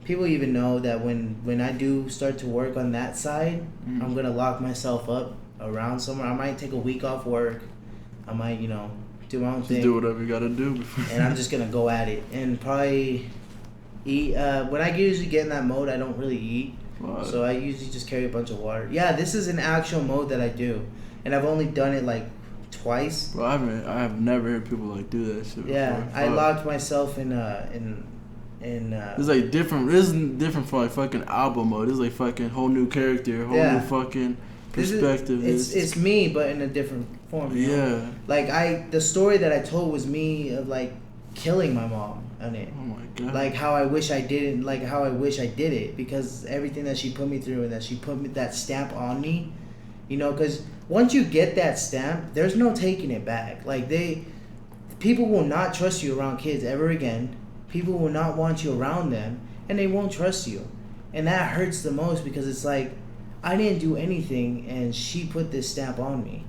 A: people even know that when I do start to work on that side, I'm gonna lock myself up around somewhere. I might take a week off work. I might, you know, do my own thing.
B: Do whatever you gotta do.
A: And I'm just gonna go at it and probably eat. When I usually get in that mode, I don't really eat. What? So I usually just carry a bunch of water. Yeah, this is an actual mode that I do, and I've only done it like twice.
B: Well, I have never heard people like do that shit.
A: Yeah,
B: before.
A: I locked myself in.
B: It's like different. This isn't different from like fucking album mode. It's like fucking whole new character, whole new fucking perspective.
A: It's me, but in a different form. You know? Like the story that I told was me of like killing my mom on it.
B: Oh my god.
A: Like how I wish I didn't. Like how I wish I did it, because everything that she put me through and that she put that stamp on me, you know, because once you get that stamp, there's no taking it back. Like people will not trust you around kids ever again. People will not want you around them, and they won't trust you. And that hurts the most because it's like, I didn't do anything, and she put this stamp on me.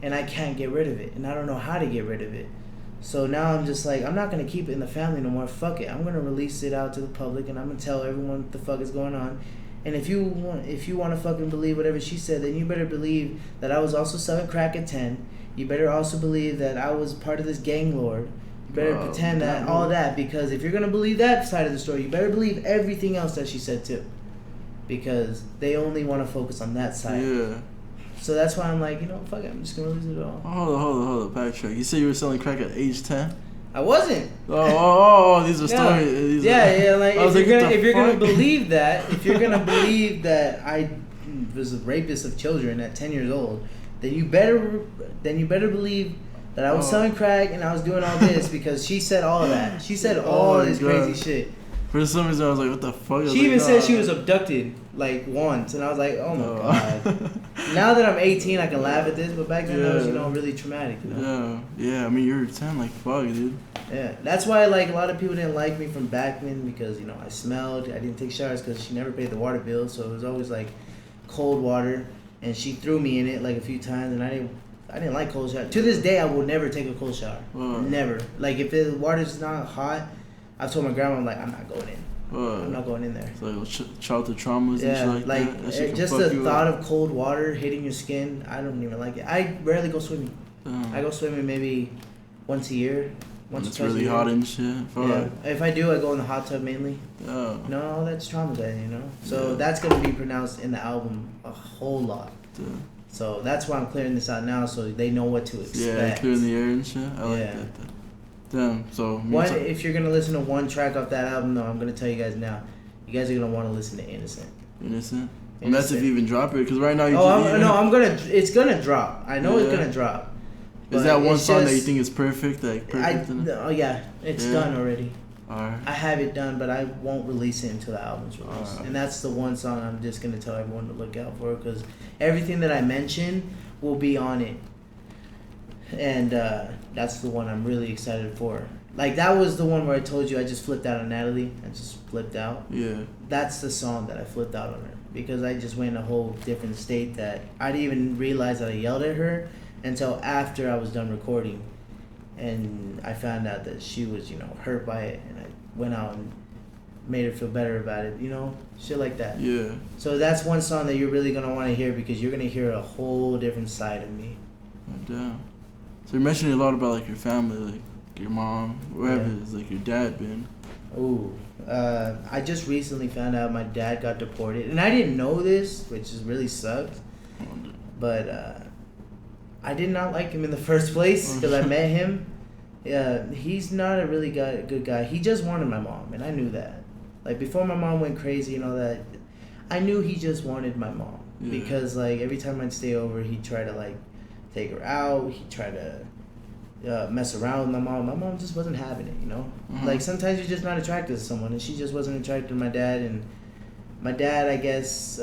A: And I can't get rid of it, and I don't know how to get rid of it. So now I'm just like, I'm not going to keep it in the family no more. Fuck it. I'm going to release it out to the public, and I'm going to tell everyone what the fuck is going on. And if you want to fucking believe whatever she said, then you better believe that I was also selling crack at 10. You better also believe that I was part of this gang lord. You better pretend that all that, because if you're gonna believe that side of the story, you better believe everything else that she said too, because they only want to focus on that side.
B: Yeah.
A: So that's why I'm like, fuck it, I'm just gonna lose it all.
B: Hold on, backtrack. You said you were selling crack at age 10?
A: I wasn't.
B: These are stories.
A: Like if you're gonna believe that, if you're gonna believe that I was a rapist of children at 10 years old, then you better believe that I was selling crack and I was doing all this, because she said all of that. She said all this crazy shit.
B: For some reason, I was like, what the fuck?
A: She even said she was abducted, like, once. And I was like, oh, my God. Now that I'm 18, I can laugh at this. But back then, that was, really traumatic.
B: Yeah. I mean, you're 10. Like, fuck, dude.
A: Yeah. That's why, like, a lot of people didn't like me from back then, because, I smelled. I didn't take showers because she never paid the water bill. So it was always, like, cold water. And she threw me in it, like, a few times. And I didn't like cold showers. To this day, I will never take a cold shower. Never. Like, if the water's not hot, I've told my grandma, I'm like, I'm not going in. I'm not going in there.
B: It's like childhood traumas and shit like that. That
A: just the thought of cold water hitting your skin, I don't even like it. I rarely go swimming. I go swimming maybe once a year.
B: It's really hot and shit.
A: Yeah. If I do, I go in the hot tub mainly. No, that's traumatizing, So that's going to be pronounced in the album a whole lot. So that's why I'm clearing this out now, so they know what to expect.
B: Yeah, clearing the air and shit. I like that. Damn, so...
A: If you're going to listen to one track off that album, though, I'm going to tell you guys now, you guys are going to want to listen to Innocent.
B: Innocent? And that's if you even drop it, because right now
A: it's going to drop. I know it's going to drop.
B: Is that one song that you think is perfect? It's
A: done already.
B: Alright.
A: I have it done, but I won't release it until the album's released. Right. And that's the one song I'm just going to tell everyone to look out for, because everything that I mentioned will be on it. And that's the one I'm really excited for. Like, that was the one where I told you I just flipped out on Natalie. I just flipped out.
B: Yeah.
A: That's the song that I flipped out on her, because I just went in a whole different state that I didn't even realize that I yelled at her until after I was done recording. And I found out that she was, hurt by it. And I went out and made her feel better about it, shit like that.
B: Yeah.
A: So that's one song that you're really going to want to hear, because you're going to hear a whole different side of me.
B: Damn. So you're mentioning a lot about, like, your family, like your mom, wherever it's like your dad been.
A: Ooh. I just recently found out my dad got deported. And I didn't know this, which is really sucked. But I did not like him in the first place, because I met him. He's not a really good guy. He just wanted my mom, and I knew that. Like, before my mom went crazy and all that, I knew he just wanted my mom. Yeah. Because, like, every time I'd stay over, he'd try to, like, take her out. He'd try to mess around with my mom. My mom just wasn't having it, Like, sometimes you're just not attracted to someone, and she just wasn't attracted to my dad. And my dad, I guess,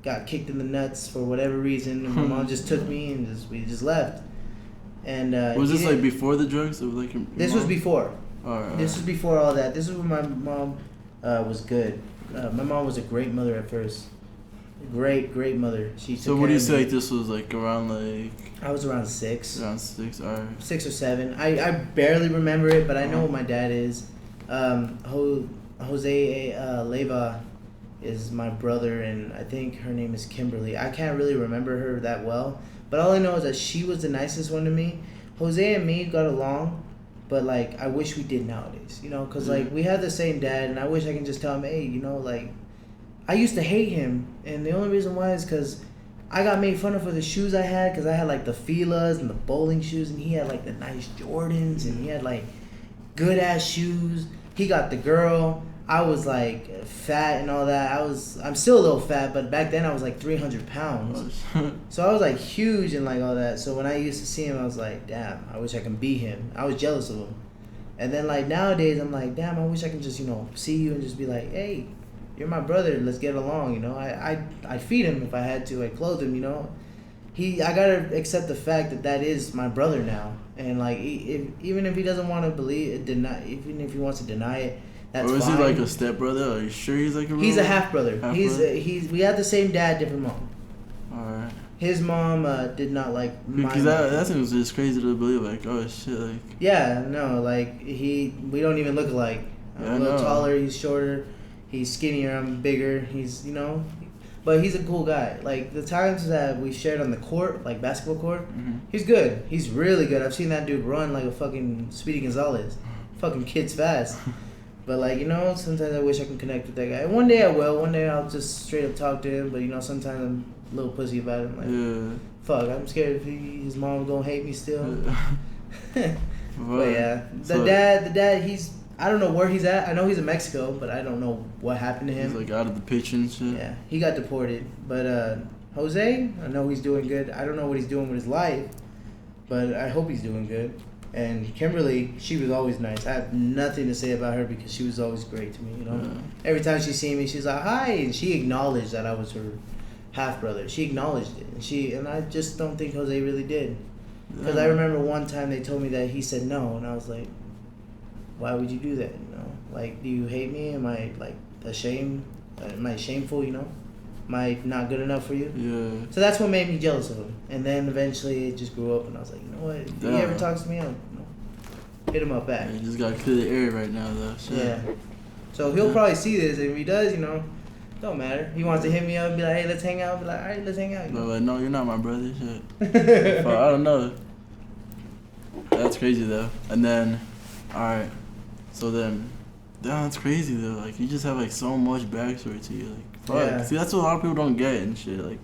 A: got kicked in the nuts for whatever reason, and my mom just took me, and we just left. And
B: was this like before the drugs, or like your
A: this
B: mom?
A: Was before.
B: Alright.
A: This was before all that. This is when my mom was good. My mom was a great mother at first. Great mother.
B: So what do you say? Like, this was like around like?
A: I was around 6.
B: Around 6, alright.
A: 6 or 7. I barely remember it, but I know what my dad is. Jose Leva is my brother, and I think her name is Kimberly. I can't really remember her that well, but all I know is that she was the nicest one to me. Jose and me got along, but like, I wish we did nowadays, because like, we had the same dad, and I wish I can just tell him, hey, like, I used to hate him, and the only reason why is because I got made fun of for the shoes I had, because I had like the Fila's and the bowling shoes, and he had like the nice Jordans, and he had like good ass shoes. He got the girl. I was like fat and all that. I'm still a little fat, but back then I was like 300 pounds. So I was like huge and like all that. So when I used to see him, I was like, damn, I wish I can be him. I was jealous of him. And then like nowadays, I'm like, damn, I wish I can just, see you and just be like, hey, you're my brother. Let's get along. I'd feed him if I had to. I'd clothe him, I gotta accept the fact that is my brother now. And like, even if he doesn't want to believe it, even if he wants to deny it, that's fine.
B: Or is he like a stepbrother? Are you sure he's like a
A: He's a half brother. We had the same dad, different mom.
B: Alright.
A: His mom did not like my mom.
B: Because that thing was just crazy to believe. Like, oh shit, like.
A: Yeah, no, like we don't even look alike. I'm a little taller. He's shorter. He's skinnier, I'm bigger. He's, you know, but he's a cool guy. Like, the times that we shared on the court, like basketball court, he's good. He's really good. I've seen that dude run like a fucking Speedy Gonzalez. Fucking kid's fast. But, like, you know, sometimes I wish I can connect with that guy. One day I will. One day I'll just straight up talk to him. But, you know, sometimes I'm a little pussy about it. I'm like, fuck, I'm scared if his mom gonna hate me still. But, yeah. The dad, he's... I don't know where he's at. I know he's in Mexico, but I don't know what happened to him.
B: He's, like, out of the picture and shit.
A: Yeah, he got deported. But Jose, I know he's doing good. I don't know what he's doing with his life, but I hope he's doing good. And Kimberly, she was always nice. I have nothing to say about her because she was always great to me, you know? Yeah. Every time she seen me, she's like, hi, and she acknowledged that I was her half-brother. She acknowledged it. And I just don't think Jose really did. Because I remember one time they told me that he said no, and I was like, why would you do that, you know? Like, do you hate me? Am I, like, ashamed? Am I shameful, you know? Am I not good enough for you?
B: Yeah.
A: So that's what made me jealous of him. And then eventually it just grew up, and I was like, you know what? If he ever talks to me, I'll, you know, hit him up back.
B: Yeah, you just got to clear the air right now, though. Shit.
A: Yeah. So he'll probably see this, and if he does, you know, don't matter. He wants to hit me up and be like, hey, let's hang out. I'll be like, all right, let's hang out.
B: No, like, no, you're not my brother. Shit. Fuck, I don't know. That's crazy, though. And then, all right. So then, damn, that's crazy though. Like, you just have like so much backstory to you. Like, fuck. Yeah. See, that's what a lot of people don't get and shit. Like,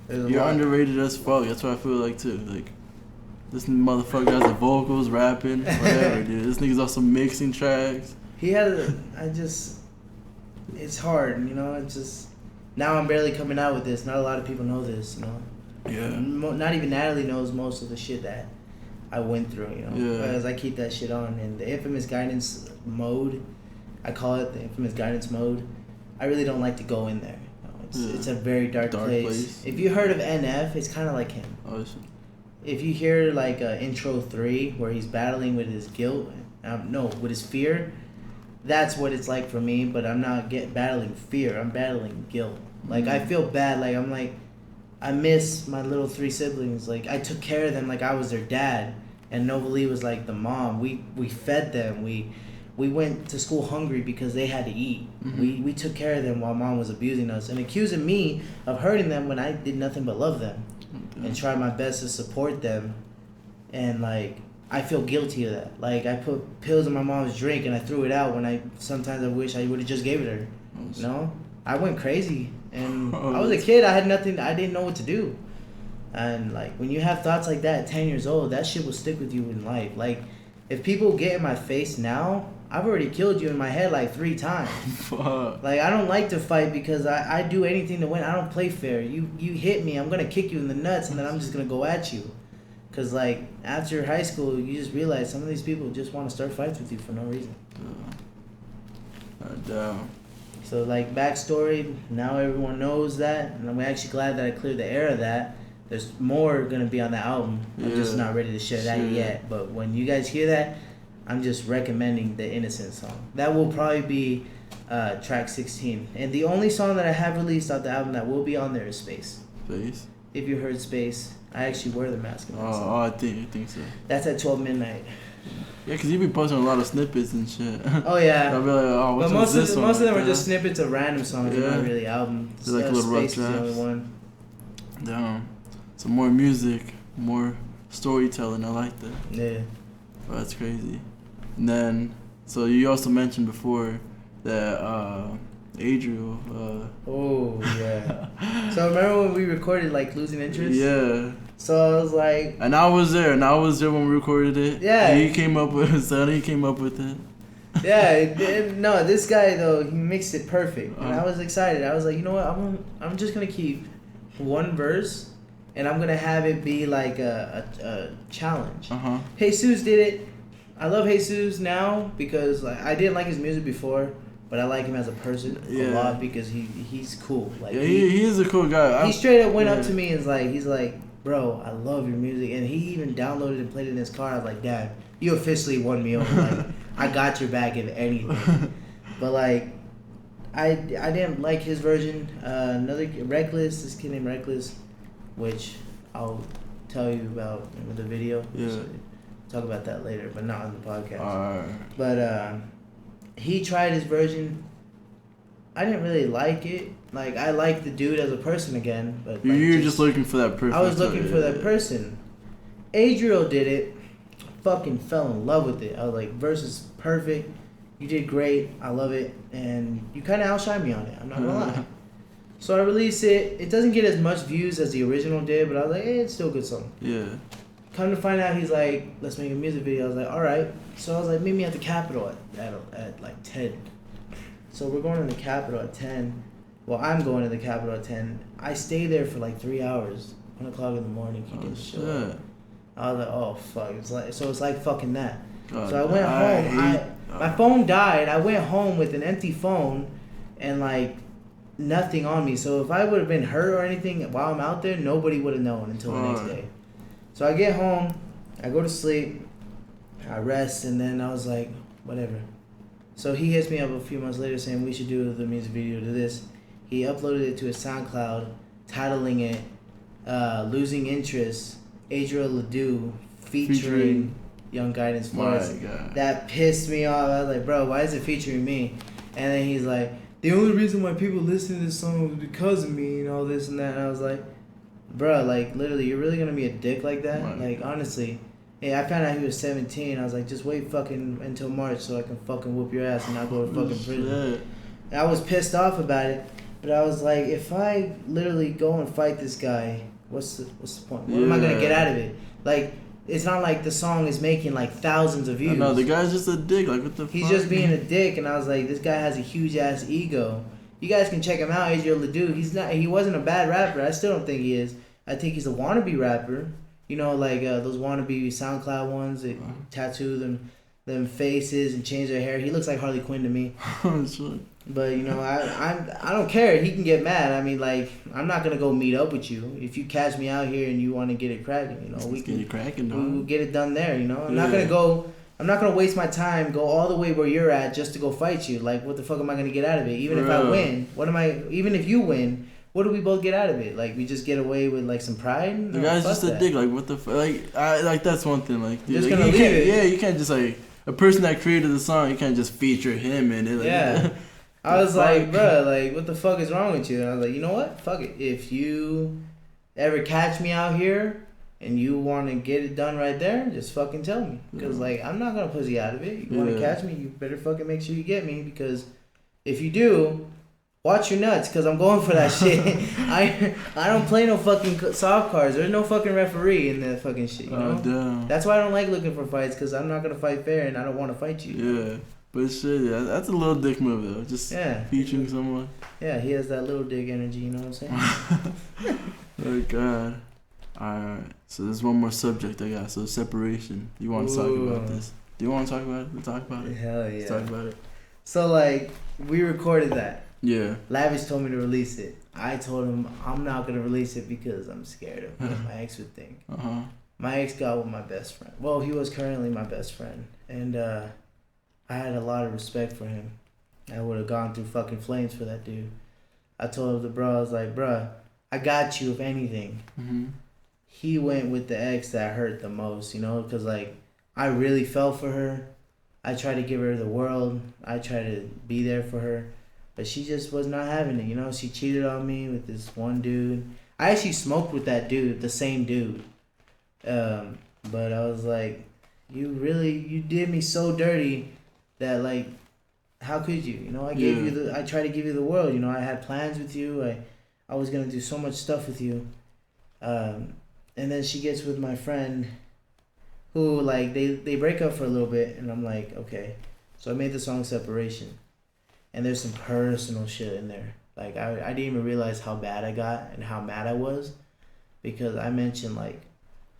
B: you're underrated as fuck. That's what I feel like too. Like, this motherfucker has the vocals, rapping, whatever, dude. This nigga's also mixing tracks.
A: He had it's hard, you know. It's just now I'm barely coming out with this. Not a lot of people know this, you know.
B: Yeah.
A: Not even Natalie knows most of the shit that I went through, you know, because I keep that shit on. And the infamous guidance mode, I call it the infamous guidance mode. I really don't like to go in there. You know, it's a very dark place. If you heard of NF, it's kind of like him. Oh, if you hear like intro 3 where he's battling with his guilt, with his fear, that's what it's like for me. But I'm not battling fear. I'm battling guilt. Like I feel bad. Like I'm like, I miss my little 3 siblings. Like, I took care of them like I was their dad. And Novalee was like the mom. We fed them. We went to school hungry because they had to eat. Mm-hmm. We took care of them while mom was abusing us and accusing me of hurting them when I did nothing but love them. Okay. And try my best to support them. And, like, I feel guilty of that. Like, I put pills in my mom's drink and I threw it out when sometimes I wish I would have just gave it her. You know? I went crazy. And I was a kid. I had nothing. I didn't know what to do. And, like, when you have thoughts like that at 10 years old, that shit will stick with you in life. Like, if people get in my face now, I've already killed you in my head, like, 3 times. Fuck. Like, I don't like to fight because I do anything to win. I don't play fair. You hit me, I'm going to kick you in the nuts, and then I'm just going to go at you. Because, like, after high school, you just realize some of these people just want to start fights with you for no reason. So, like, backstory, now everyone knows that, and I'm actually glad that I cleared the air of that. There's more going to be on the album. I'm just not ready to share that yet. But when you guys hear that, I'm just recommending the Innocent song. That will probably be track 16. And the only song that I have released off the album that will be on there is Space. Space? If you heard Space, I actually wear the mask in that song.
B: Oh, I think so.
A: That's at 12 midnight.
B: Yeah, because you be posting a lot of snippets and shit.
A: Oh, yeah.
B: I'll be like, oh, what's
A: but most
B: this
A: of them are just snippets of random songs. They're not really album.
B: They're like little rough
A: Space is the only one.
B: Damn. So more music, more storytelling. I like that.
A: Yeah.
B: Oh, that's crazy. And then, so you also mentioned before that Adriel.
A: Oh, yeah. So remember when we recorded, like, Losing Interest?
B: Yeah.
A: So I was like...
B: And I was there when we recorded it.
A: Yeah.
B: He came up with it.
A: Yeah. No, this guy, though, he mixed it perfect. And I was excited. I was like, you know what? I'm just going to keep one verse... And I'm going to have it be like a challenge. Jesus did it. I love Jesus now because I didn't like his music before, but I like him as a person a lot because he's cool. Like
B: he is a cool guy.
A: He straight up went up to me and he's like, bro, I love your music. And he even downloaded and played it in his car. I was like, Dad, you officially won me over. Like, I got your back if anything. But like, I didn't like his version. Another Reckless, this kid named Reckless, which I'll tell you about in the video. Yeah. So talk about that later, but not on the podcast. But he tried his version. I didn't really like it. Like, I like the dude as a person again, but like,
B: you're just looking for that person.
A: I was looking for that person. Adriel did it. Fucking fell in love with it. I was like, verse is perfect. You did great. I love it, and you kind of outshined me on it. I'm not gonna lie. So I released it. It doesn't get as much views as the original did, but I was like, hey, it's still a good song.
B: Yeah.
A: Come to find out, he's like, let's make a music video. I was like, all right. So I was like, meet me at the Capitol at like 10. So we're going to the Capitol at 10. Well, I'm going to the Capitol at 10. I stay there for like 3 hours. 1 o'clock in the morning. He didn't show up. I was like, oh fuck. It's like fucking that. So I went home. My phone died. I went home with an empty phone and like nothing on me. So if I would have been hurt or anything while I'm out there, nobody would have known until the next day. So I get home, I go to sleep, I rest, and then I was like, whatever. So he hits me up a few months later saying we should do the music video to this. He uploaded it to his SoundCloud, titling it Losing Interest, Adriel Ledoux, featuring Young Guidance Flores. That pissed me off. I was like, bro, why is it featuring me? And then he's like, the only reason why people listen to this song was because of me and all this and that. And I was like, bro, like, literally, you're really gonna be a dick like that? Right. Like, honestly. Hey, I found out he was 17. I was like, just wait fucking until March so I can fucking whoop your ass and not go to fucking prison. And I was pissed off about it, but I was like, if I literally go and fight this guy, what's the point? What am I gonna get out of it? Like, it's not like the song is making like thousands of views.
B: No, the guy's just a dick. Like, what the fuck?
A: He's just being a dick, and I was like, this guy has a huge ass ego. You guys can check him out, Adriel Ledoux. He wasn't a bad rapper. I still don't think he is. I think he's a wannabe rapper. You know, like those wannabe SoundCloud ones that tattoo them faces and change their hair. He looks like Harley Quinn to me. But you know, I don't care. He can get mad. I mean, like, I'm not gonna go meet up with you. If you catch me out here and you want to get it cracking, you know, we can get it cracking. We'll get it done there. You know, I'm not gonna waste my time, go all the way where you're at just to go fight you. Like, what the fuck am I gonna get out of it? Even if I win, even if you win, what do we both get out of it? Like, we just get away with like some pride?
B: The guy's just a dick. Like, what the fuck? Like, that's one thing. Like, dude,
A: just
B: like,
A: gonna leave it.
B: Yeah, you can't just like a person that created the song. You can't just feature him in it. Like,
A: yeah. I was like, bro, like, what the fuck is wrong with you? And I was like, you know what? Fuck it. If you ever catch me out here and you want to get it done right there, just fucking tell me. Because, like, I'm not going to pussy out of it. You want to catch me, you better fucking make sure you get me. Because if you do, watch your nuts. Because I'm going for that shit. I don't play no fucking soft cards. There's no fucking referee in that fucking shit, you know?
B: Damn.
A: That's why I don't like looking for fights. Because I'm not going to fight fair and I don't want to fight you.
B: Yeah. But shit, yeah, that's a little dick move though. Just featuring someone.
A: Yeah, he has that little dick energy, you know what I'm saying?
B: Oh God. Alright. So there's one more subject I got. So separation. You want to talk about this? Do you want to talk about it? We'll talk about it.
A: Hell yeah.
B: Let's talk about it.
A: So like, we recorded that.
B: Yeah.
A: Lavish told me to release it. I told him I'm not gonna release it because I'm scared of what my ex would think. My ex got with my best friend. Well, he was currently my best friend, and I had a lot of respect for him. I would have gone through fucking flames for that dude. I told the bro, I was like, bro, I got you if anything. He went with the ex that hurt the most, you know, because like, I really fell for her. I tried to give her the world. I tried to be there for her. But she just was not having it, you know. She cheated on me with this one dude. I actually smoked with that dude, the same dude. But I was like, you did me so dirty that, like, how could you? You know, I tried to give you the world. You know, I had plans with you. I was gonna do so much stuff with you. And then she gets with my friend, who like they break up for a little bit, and I'm like, okay. So I made the song Separation, and there's some personal shit in there. Like I didn't even realize how bad I got and how mad I was, because I mentioned like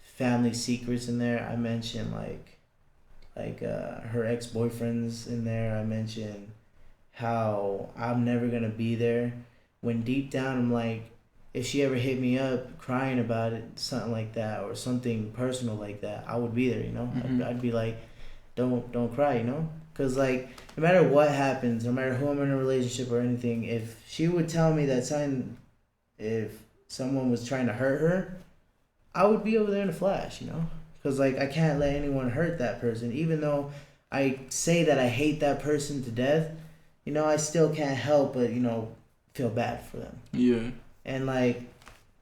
A: family secrets in there. I mentioned like her ex-boyfriends in there. I mentioned how I'm never gonna be there, when deep down I'm like, if she ever hit me up crying about it, something like that, or something personal like that, I would be there, you know? I'd be like, don't cry, you know? Because, like, no matter what happens, no matter who I'm in a relationship or anything, if she would tell me that if someone was trying to hurt her, I would be over there in a flash, you know? Because, like, I can't let anyone hurt that person. Even though I say that I hate that person to death, you know, I still can't help but, you know, feel bad for them.
B: Yeah.
A: And like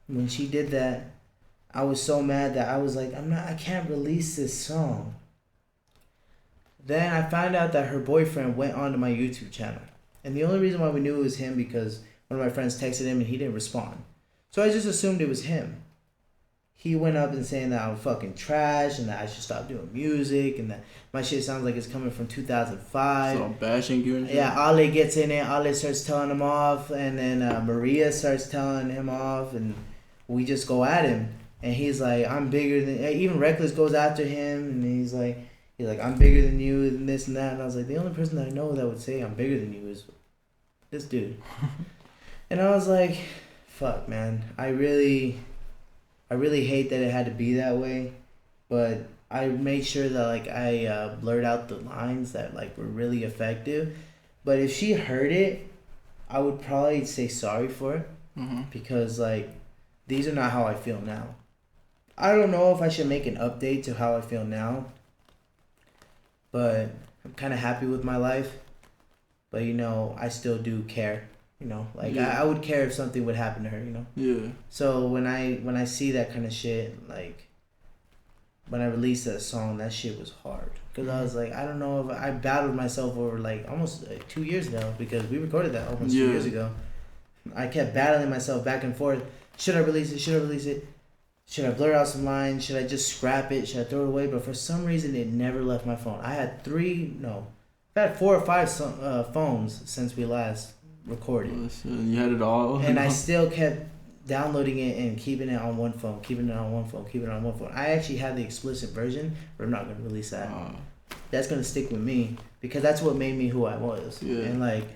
A: when she did that, I was so mad that I was like, I can't release this song. Then I found out that her boyfriend went onto my YouTube channel. And the only reason why we knew it was him because one of my friends texted him and he didn't respond. So I just assumed it was him. He went up and saying that I'm fucking trash and that I should stop doing music and that my shit sounds like it's coming from 2005.
B: So I'm bashing you and shit?
A: Yeah, Ale gets in it. Ale starts telling him off. And then Maria starts telling him off. And we just go at him. And he's like, I'm bigger than... Even Reckless goes after him. And he's like, I'm bigger than you and this and that. And I was like, the only person that I know that would say I'm bigger than you is this dude. And I was like, fuck, man. I really hate that it had to be that way. But I made sure that, like, I blurred out the lines that, like, were really effective. But if she heard it, I would probably say sorry for it.
B: Mm-hmm.
A: Because, like, these are not how I feel now. I don't know if I should make an update to how I feel now. But I'm kind of happy with my life. But, you know, I still do care. You know, like, I would care if something would happen to her, you know?
B: Yeah.
A: So when I see that kind of shit, like, when I released that song, that shit was hard. Because I was like, I don't know if I battled myself over, like, almost 2 years now. Because we recorded that almost 2 years ago. I kept battling myself back and forth. Should I release it? Should I release it? Should I blur out some lines? Should I just scrap it? Should I throw it away? But for some reason, it never left my phone. I had 4 or 5 phones since we last recorded.
B: Listen, you had it all.
A: And I still kept downloading it and keeping it on one phone, I actually had the explicit version, but I'm not going to release that. That's going to stick with me because that's what made me who I was.
B: Yeah.
A: And, like,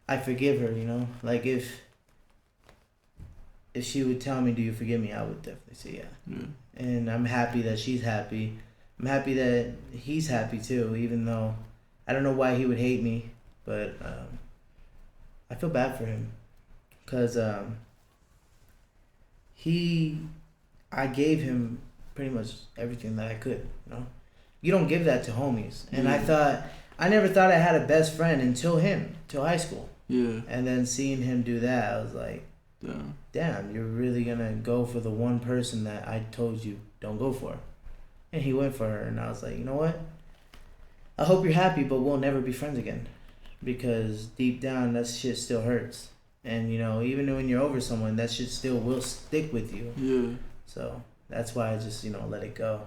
A: I forgive her, you know? Like, if she would tell me, do you forgive me, I would definitely say yeah. And I'm happy that she's happy. I'm happy that he's happy too, even though I don't know why he would hate me, but I feel bad for him because I gave him pretty much everything that I could, you know? You don't give that to homies. And I never thought I had a best friend until high school.
B: Yeah.
A: And then seeing him do that, I was like, damn, you're really gonna go for the one person that I told you don't go for. And he went for her, and I was like, you know what? I hope you're happy, but we'll never be friends again. Because deep down, that shit still hurts. And, you know, even when you're over someone, that shit still will stick with you.
B: Yeah.
A: So that's why I just, you know, let it go.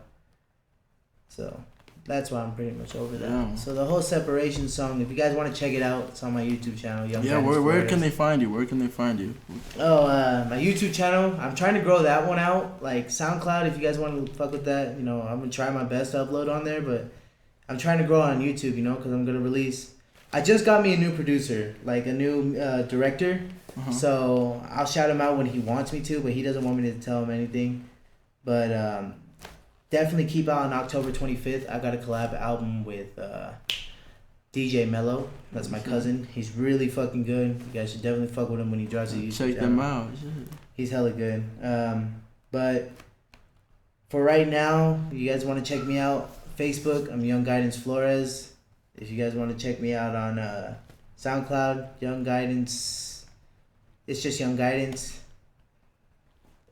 A: So that's why I'm pretty much over that.
B: Yeah.
A: So the whole separation song, if you guys want to check it out, it's on my YouTube channel.
B: Where can they find you?
A: Oh, my YouTube channel. I'm trying to grow that one out. Like SoundCloud, if you guys want to fuck with that, you know, I'm going to try my best to upload on there. But I'm trying to grow on YouTube, you know, because I'm going to release... I just got me a new producer, like a new director. Uh-huh. So I'll shout him out when he wants me to, but he doesn't want me to tell him anything. But definitely keep out on October 25th. I got a collab album with DJ Mello. That's my cousin. He's really fucking good. You guys should definitely fuck with him when he drops a YouTube
B: Check them out.
A: He's hella good. But for right now, you guys want to check me out, Facebook, I'm Young Guidance Flores. If you guys want to check me out on SoundCloud, Young Guidance, it's just Young Guidance.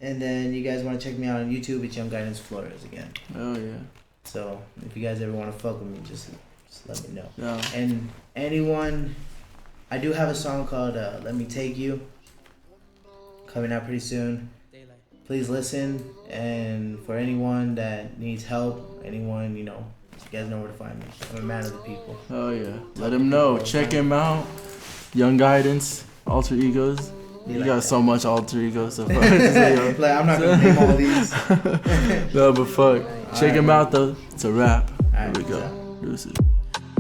A: And then you guys want to check me out on YouTube, it's Young Guidance Flores again.
B: Oh, yeah.
A: So if you guys ever want to fuck with me, just let me know.
B: Yeah.
A: And anyone, I do have a song called Let Me Take You, coming out pretty soon. Please listen. And for anyone that needs help, anyone, you know, you guys know where to find me. I'm a man of the people.
B: Oh yeah. Let him know. Check him out. Young Guidance, Alter Egos. You got so much alter egos. So fuck.
A: Like, I'm not gonna name all these.
B: No, but fuck. Check him out though. It's a wrap. Here we go.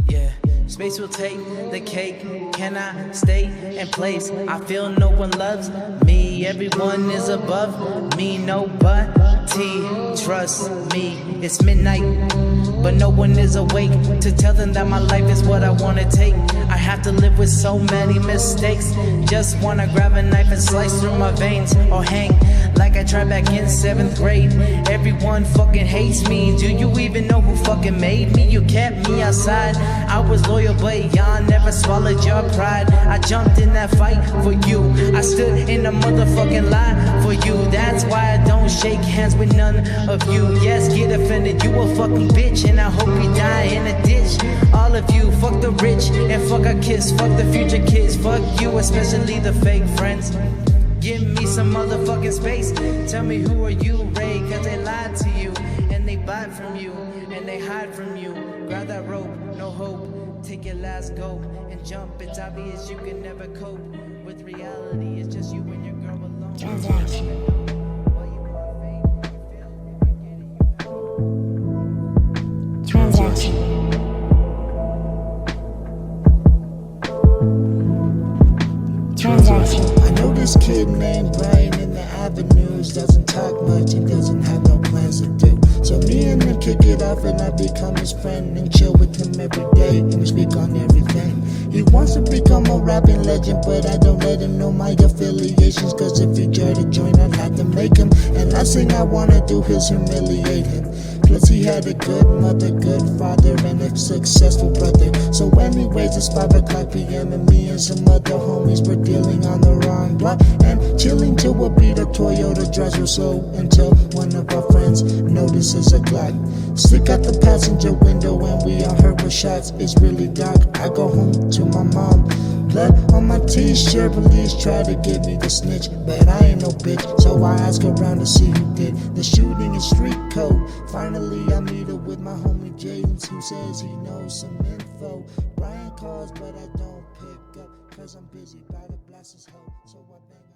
C: Yeah. Space will take the cake. Can I stay in place? I feel no one loves me. me. Everyone is above me, nobody. Trust me, it's midnight, but no one is awake to tell them that my life is what I wanna take. I have to live with so many mistakes. Just wanna grab a knife and slice through my veins, or hang like I tried back in 7th grade. Everyone fucking hates me. Do you even know who fucking made me? You kept me outside. I was loyal, but y'all never swallowed your pride. I jumped in that fight for you. I stood in a motherfucking lie for you. That's why I don't shake hands with none of you. Yes, get offended, you a fucking bitch, and I hope you die in a ditch. All of you, fuck the rich and fuck our kids, fuck the future kids, fuck you, especially the fake friends. Give me some motherfucking space. Tell me who are you, Ray? Cause they lied to you, and they buy from you, and they hide from you. Grab that rope, no hope. Take your last go and jump. It's obvious you can never cope with reality. It's just you and your girl alone.
D: Transaction.
E: I know this kid named Brian in the avenues doesn't talk much and doesn't have no plans to do. So me and him kick it off and I become his friend and chill with him every day and we speak on everything. He wants to become a rapping legend, but I don't let him know my affiliations, cause if he tried to join I'd have to make him. And last thing I wanna do is humiliate him. Plus he had a good mother, good father, and a successful brother. So anyways, it's 5 o'clock p.m. and me and some other homies were dealing on the wrong block and chilling till a beat up Toyota drives real slow until one of our friends notices a Glock stick out the passenger window and we all heard shots. It's really dark. I go home to my mom. Blood on my t-shirt, police try to give me the snitch, but I ain't no bitch, so I ask around to see who did the shooting in street code. Finally I meet up with my homie James, who says he knows some info. Brian calls but I don't pick up, cause I'm busy, about to blast his hoe, so I bang